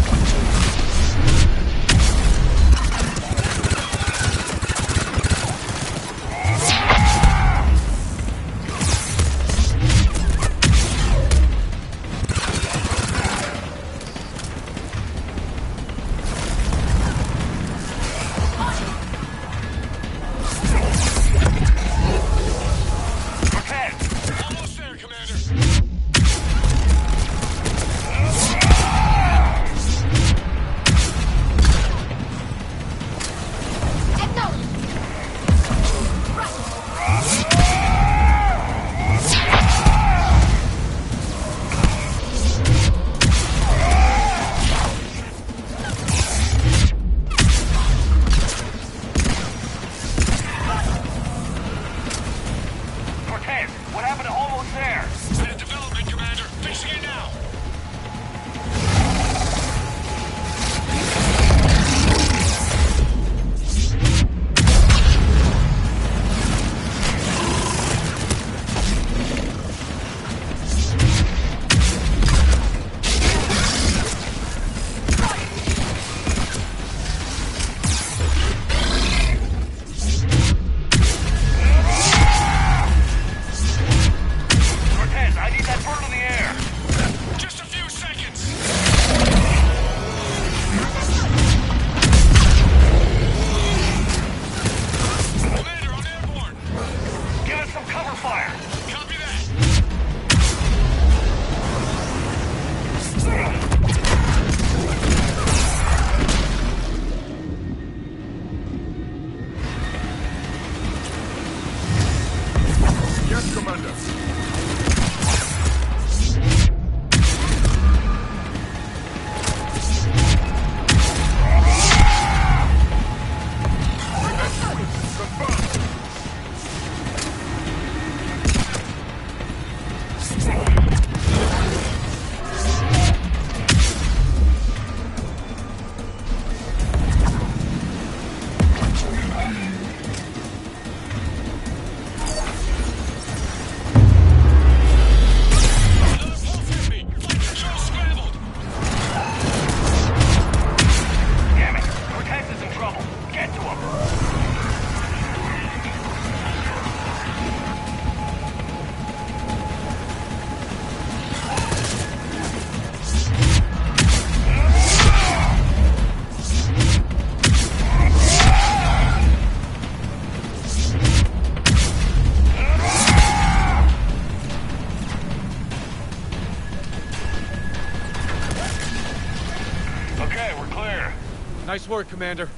Nice work, Commander.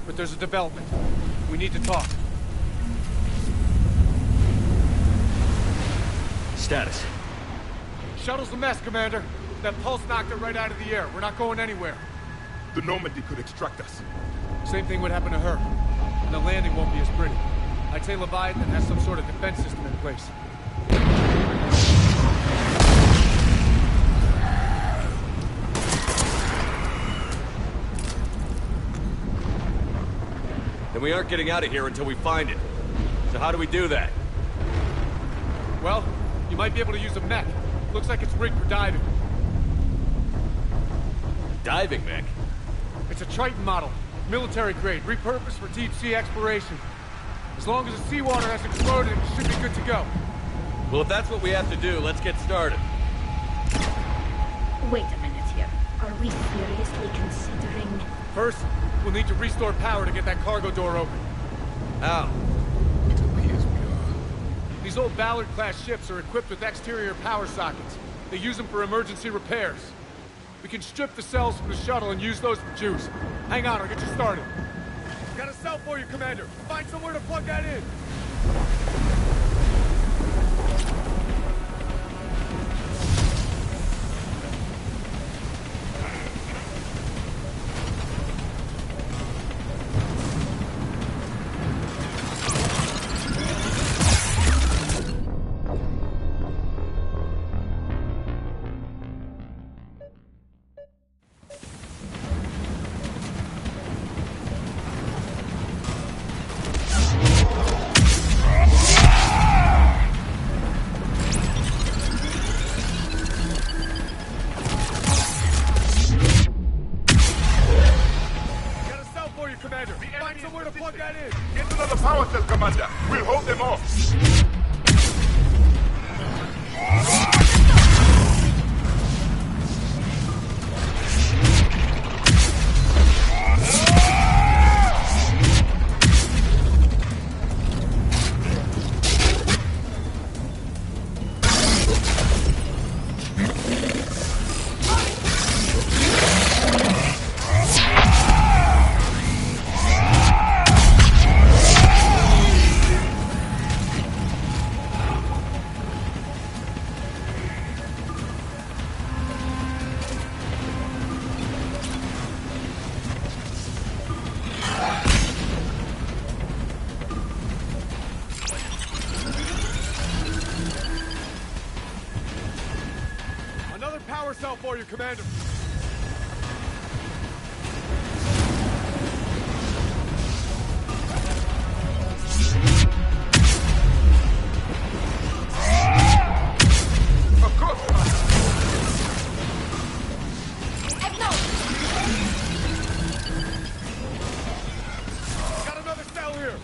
But there's a development. We need to talk. Status. Shuttle's a mess, Commander. That pulse knocked it right out of the air. We're not going anywhere. The Normandy could extract us. Same thing would happen to her. And the landing won't be as pretty. I'd say Leviathan has some sort of defense system in place. Then we aren't getting out of here until we find it. So how do we do that? Well, you might be able to use a mech. Looks like it's rigged for diving. Diving mech? It's a Triton model. Military grade, repurposed for deep sea exploration. As long as the seawater hasn't exploded, it should be good to go. Well, if that's what we have to do, let's get started. Wait a minute here. Are we seriously considering... First, we'll need to restore power to get that cargo door open. How? It appears we are. These old Ballard-class ships are equipped with exterior power sockets. They use them for emergency repairs. We can strip the cells from the shuttle and use those for juice. Hang on, I'll get you started. Got a cell for you, Commander. Find somewhere to plug that in. Get another power cell, Commander. We'll hold them off. Power cell for you, Commander. Of course, got another cell here.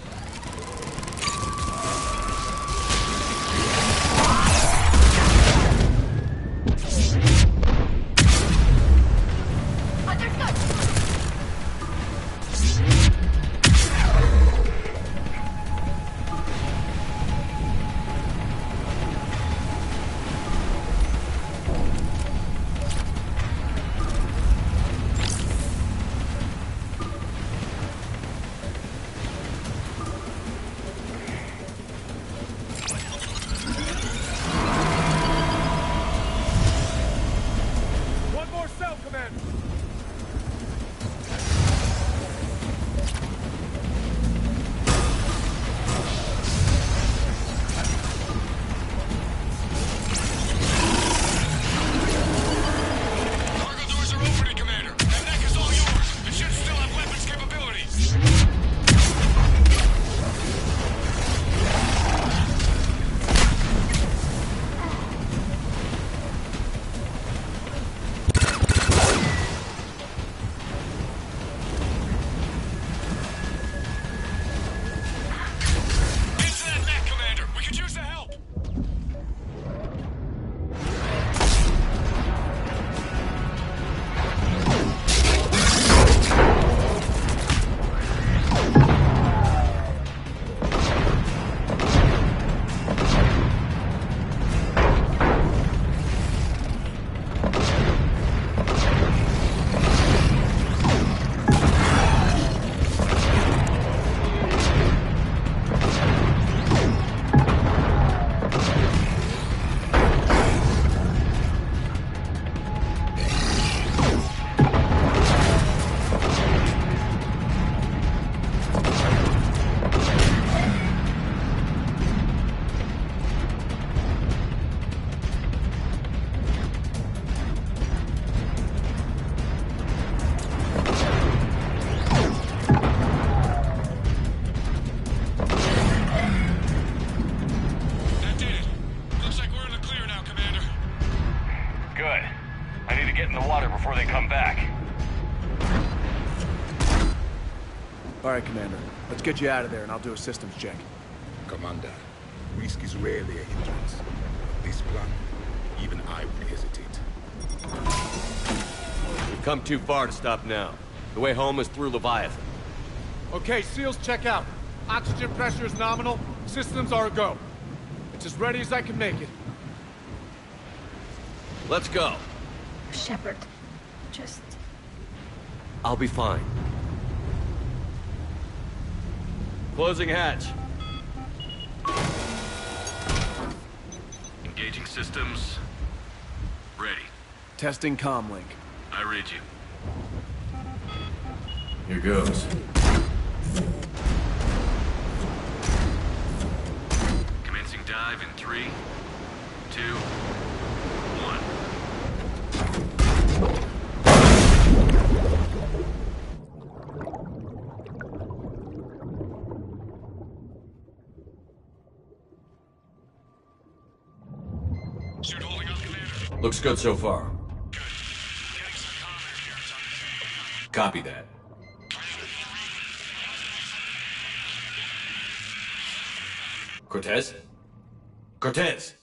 water before they come back. All right, Commander. Let's get you out of there, and I'll do a systems check. Commander, risk is rarely a hindrance. This plan, even I would hesitate. We've come too far to stop now. The way home is through Leviathan. Okay, SEALs, check out. Oxygen pressure is nominal. Systems are a go. It's as ready as I can make it. Let's go. Shepard, just... I'll be fine. Closing hatch. Engaging systems. Ready. Testing comlink. I read you. Here goes. Commencing dive in 3, 2, 1. Suit holding up, Commander. Looks good so far. Copy that. Cortez? Cortez!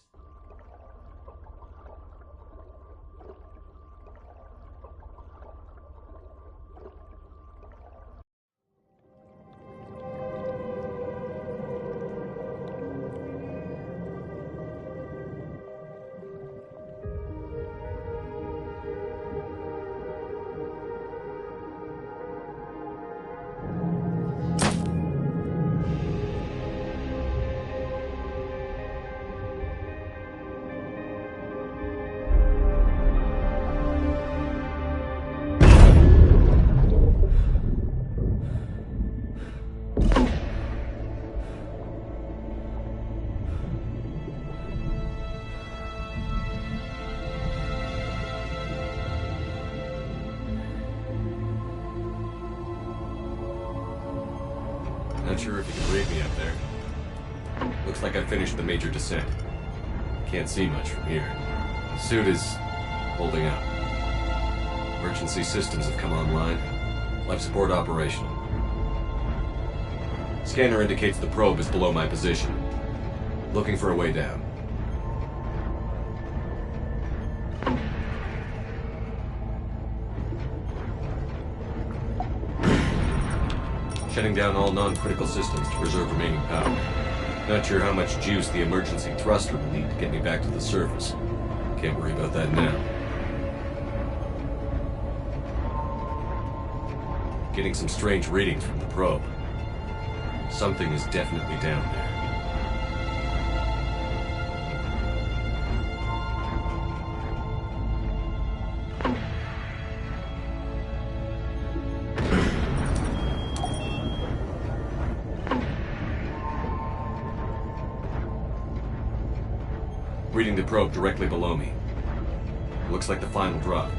Not sure if you can read me up there. Looks like I finished the major descent. Can't see much from here. The suit is holding up. Emergency systems have come online. Life support operational. Scanner indicates the probe is below my position. Looking for a way down. Shutting down all non-critical systems to preserve remaining power. Not sure how much juice the emergency thruster will need to get me back to the surface. Can't worry about that now. Getting some strange readings from the probe. Something is definitely down there. Reading the probe directly below me. Looks like the final drop.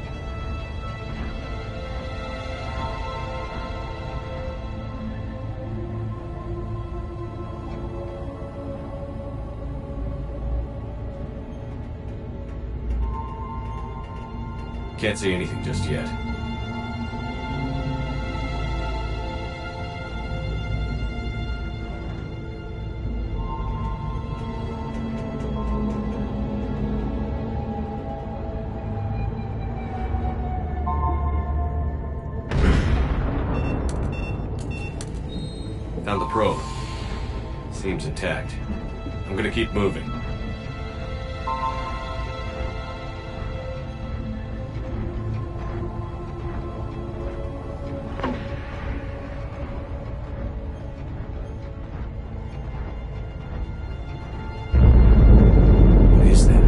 Can't see anything just yet. Found the probe. Seems intact. I'm gonna keep moving. What is that?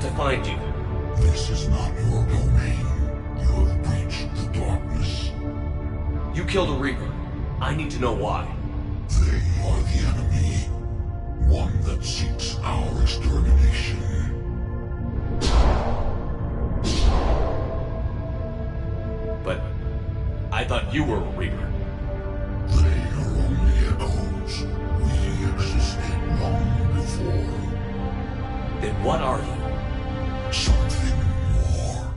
to find you. This is not your domain. You have breached the darkness. You killed a Reaper. I need to know why. They are the enemy. One that seeks our extermination. But I thought you were a Reaper. They are only echoes. We existed long before. Then what are you? Something more.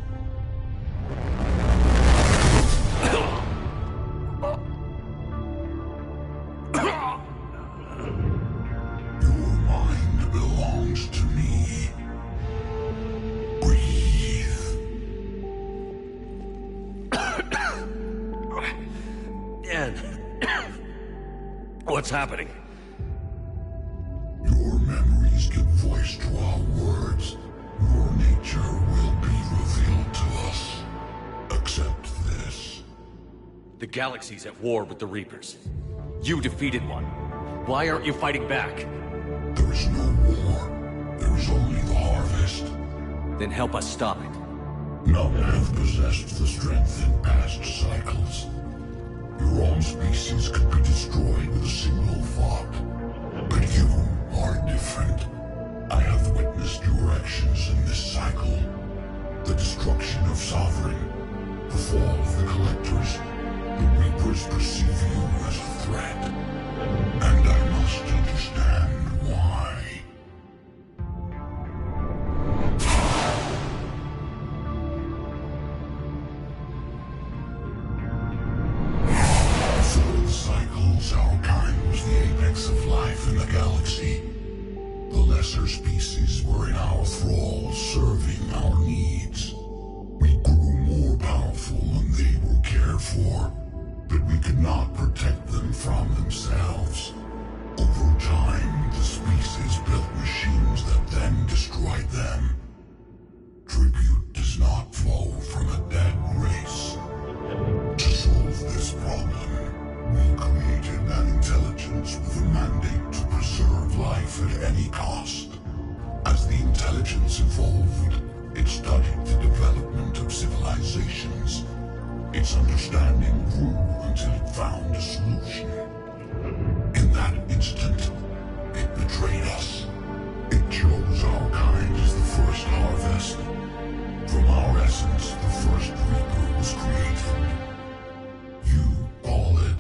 Your mind belongs to me. Breathe. Ann, what's happening? Your memories give voice to our words. Your nature will be revealed to us. Accept this. The galaxy's at war with the Reapers. You defeated one. Why aren't you fighting back? There is no war. There is only the harvest. Then help us stop it. None have possessed the strength in past cycles. Your own species could be destroyed with a single thought. But you are different. I have witnessed your actions in this cycle. The destruction of Sovereign, the fall of the Collectors. The Reapers perceive you as a threat. And I must understand why. Through cycles, our kind was the apex of life in the galaxy. The lesser species were in our thrall, serving our needs. We grew more powerful and they were cared for, but we could not protect them from themselves. Over time, the species built machines that then destroyed them. Tribute does not flow from a dead race. To solve this problem, we created an intelligence with a mandate to preserve life at any cost. As the intelligence evolved, it studied the development of civilizations. Its understanding grew until it found a solution. In that instant, it betrayed us. It chose our kind as the first harvest. From our essence, the first Reaper was created. You call it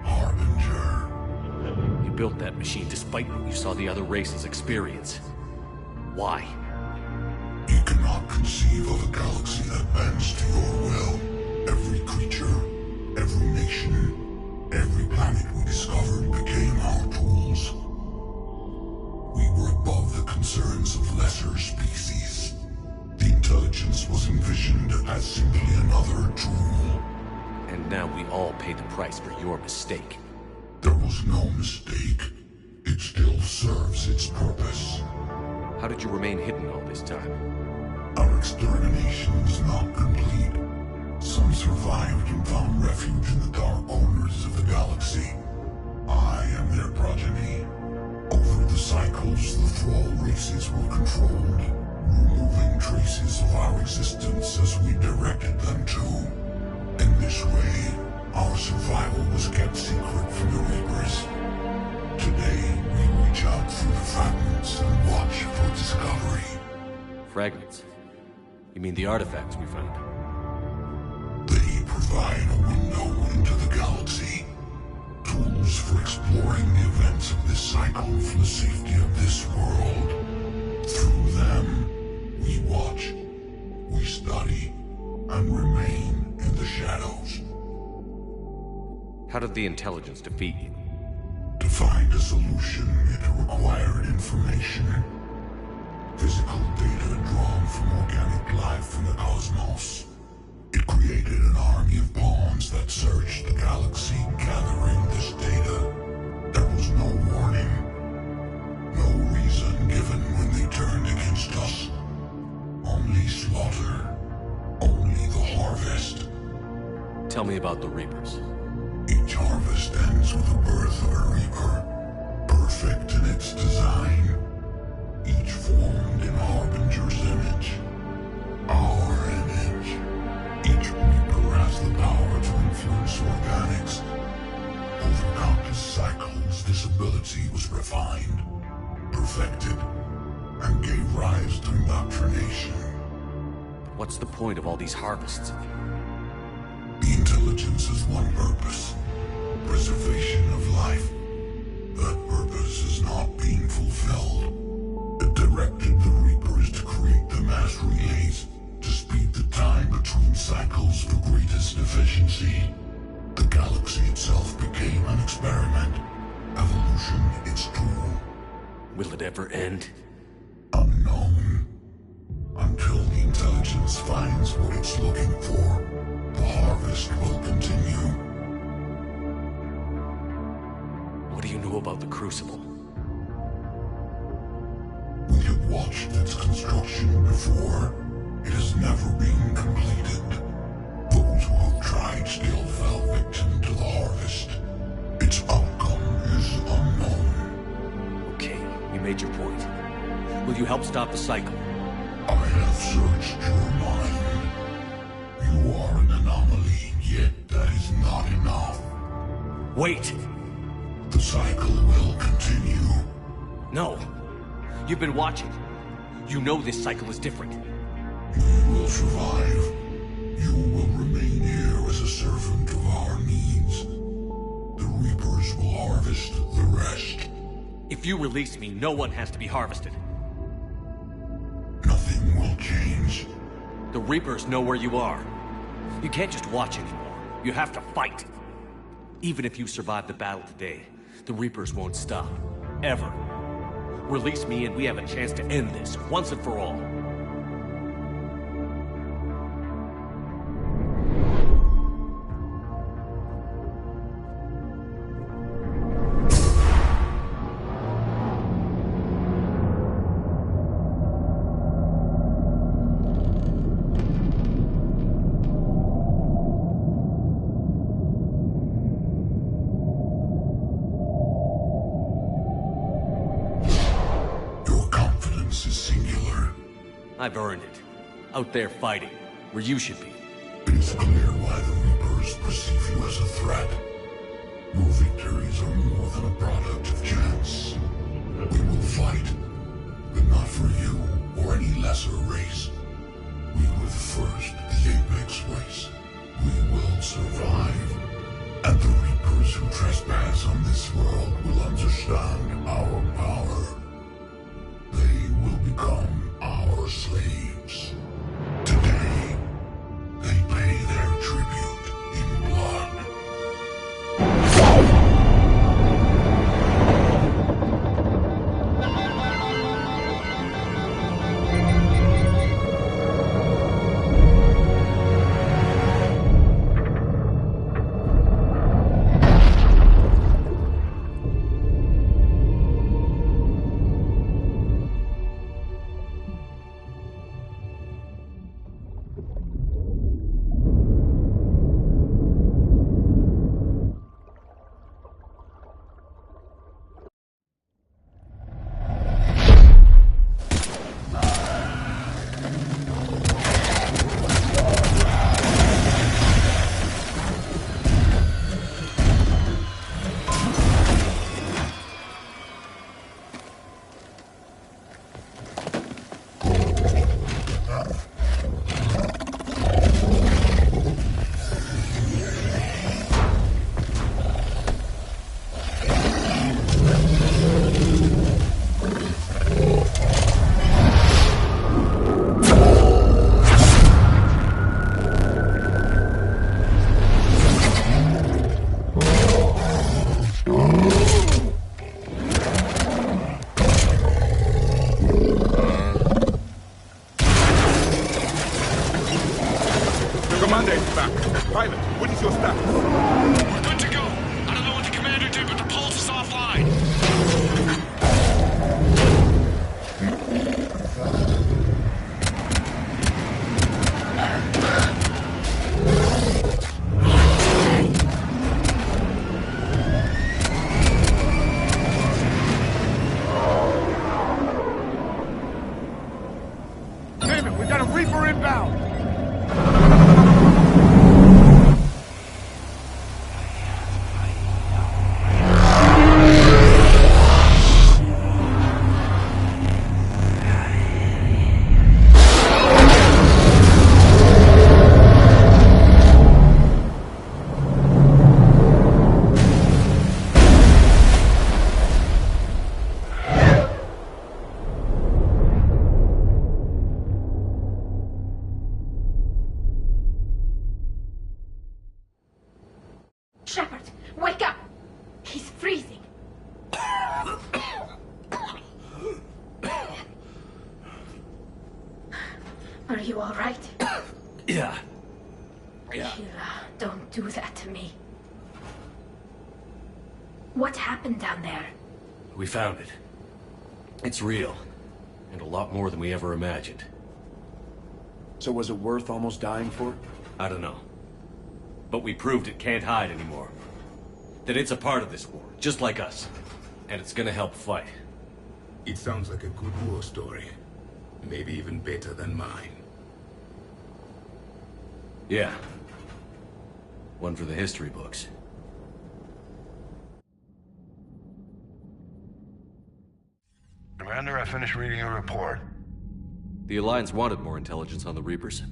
Harbinger. You built that machine despite what you saw the other races experience. Why? You cannot conceive of a galaxy that bends to your will. Every creature, every nation, every planet we discovered became our tools. We were above the concerns of lesser species. The intelligence was envisioned as simply another tool. And now we all pay the price for your mistake. There was no mistake. It still serves its purpose. How did you remain hidden all this time? Our extermination is not complete. Some survived and found refuge in the dark corners of the galaxy. I am their progeny. Over the cycles, the Thrall races were controlled, removing traces of our existence as we directed them to. In this way, our survival was kept secret from the Reapers. Today, we reach out through the fragments and watch for discovery. Fragments? You mean the artifacts we found? They provide a window into the galaxy. Tools for exploring the events of this cycle for the safety of this world. Through them, we watch, we study, and remain in the shadows. How did the intelligence defeat you? To find a solution, it required information. Physical data drawn from organic life in the cosmos. It created an army of pawns that searched the galaxy, gathering this data. There was no warning. No reason given when they turned against us. Only slaughter. Only the harvest. Tell me about the Reapers. Each harvest ends with the birth of a Reaper. Perfect in its design. Each formed in Harbinger's this ability was refined, perfected, and gave rise to indoctrination. What's the point of all these harvests? The intelligence has one purpose: preservation of life. That purpose is not being fulfilled. It directed the Reapers to create the mass relays to speed the time between cycles for greatest efficiency. The galaxy itself became an experiment. Evolution its tool. Will it ever end? Unknown. Until the intelligence finds what it's looking for, the harvest will continue. What do you know about the Crucible? We have watched its construction before. It has never been completed. Those who have tried still fell victim to the harvest. Its outcome is unknown. Okay, you made your point. Will you help stop the cycle? I have searched your mind. You are an anomaly, yet that is not enough. Wait! The cycle will continue. No. You've been watching. You know this cycle is different. We will survive. You will remain here as a servant of our needs. The Reapers will harvest the rest. If you release me, no one has to be harvested. Nothing will change. The Reapers know where you are. You can't just watch anymore. You have to fight. Even if you survive the battle today, the Reapers won't stop. Ever. Release me and we have a chance to end this, once and for all. I've earned it. Out there fighting, where you should be. It is clear why the Reapers perceive you as a threat. Your victories are more than a product of chance. We will fight, but not for you or any lesser race. We were the first, the Apex race. We will survive. And the Reapers who trespass on this world will understand our power. They will become our slaves. Today, they pay their tribute in blood. Are you all right? Yeah. Sheila, don't do that to me. What happened down there? We found it. It's real. And a lot more than we ever imagined. So was it worth almost dying for? I don't know. But we proved it can't hide anymore. That it's a part of this war, just like us. And it's gonna help fight. It sounds like a good war story. Maybe even better than mine. Yeah. One for the history books. Commander, I finished reading your report. The Alliance wanted more intelligence on the Reapers.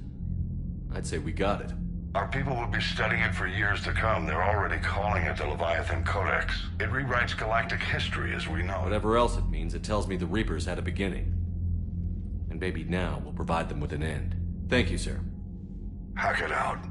I'd say we got it. Our people will be studying it for years to come. They're already calling it the Leviathan Codex. It rewrites galactic history as we know it. Whatever else it means, it tells me the Reapers had a beginning. And maybe now we'll provide them with an end. Thank you, sir. Hack it out.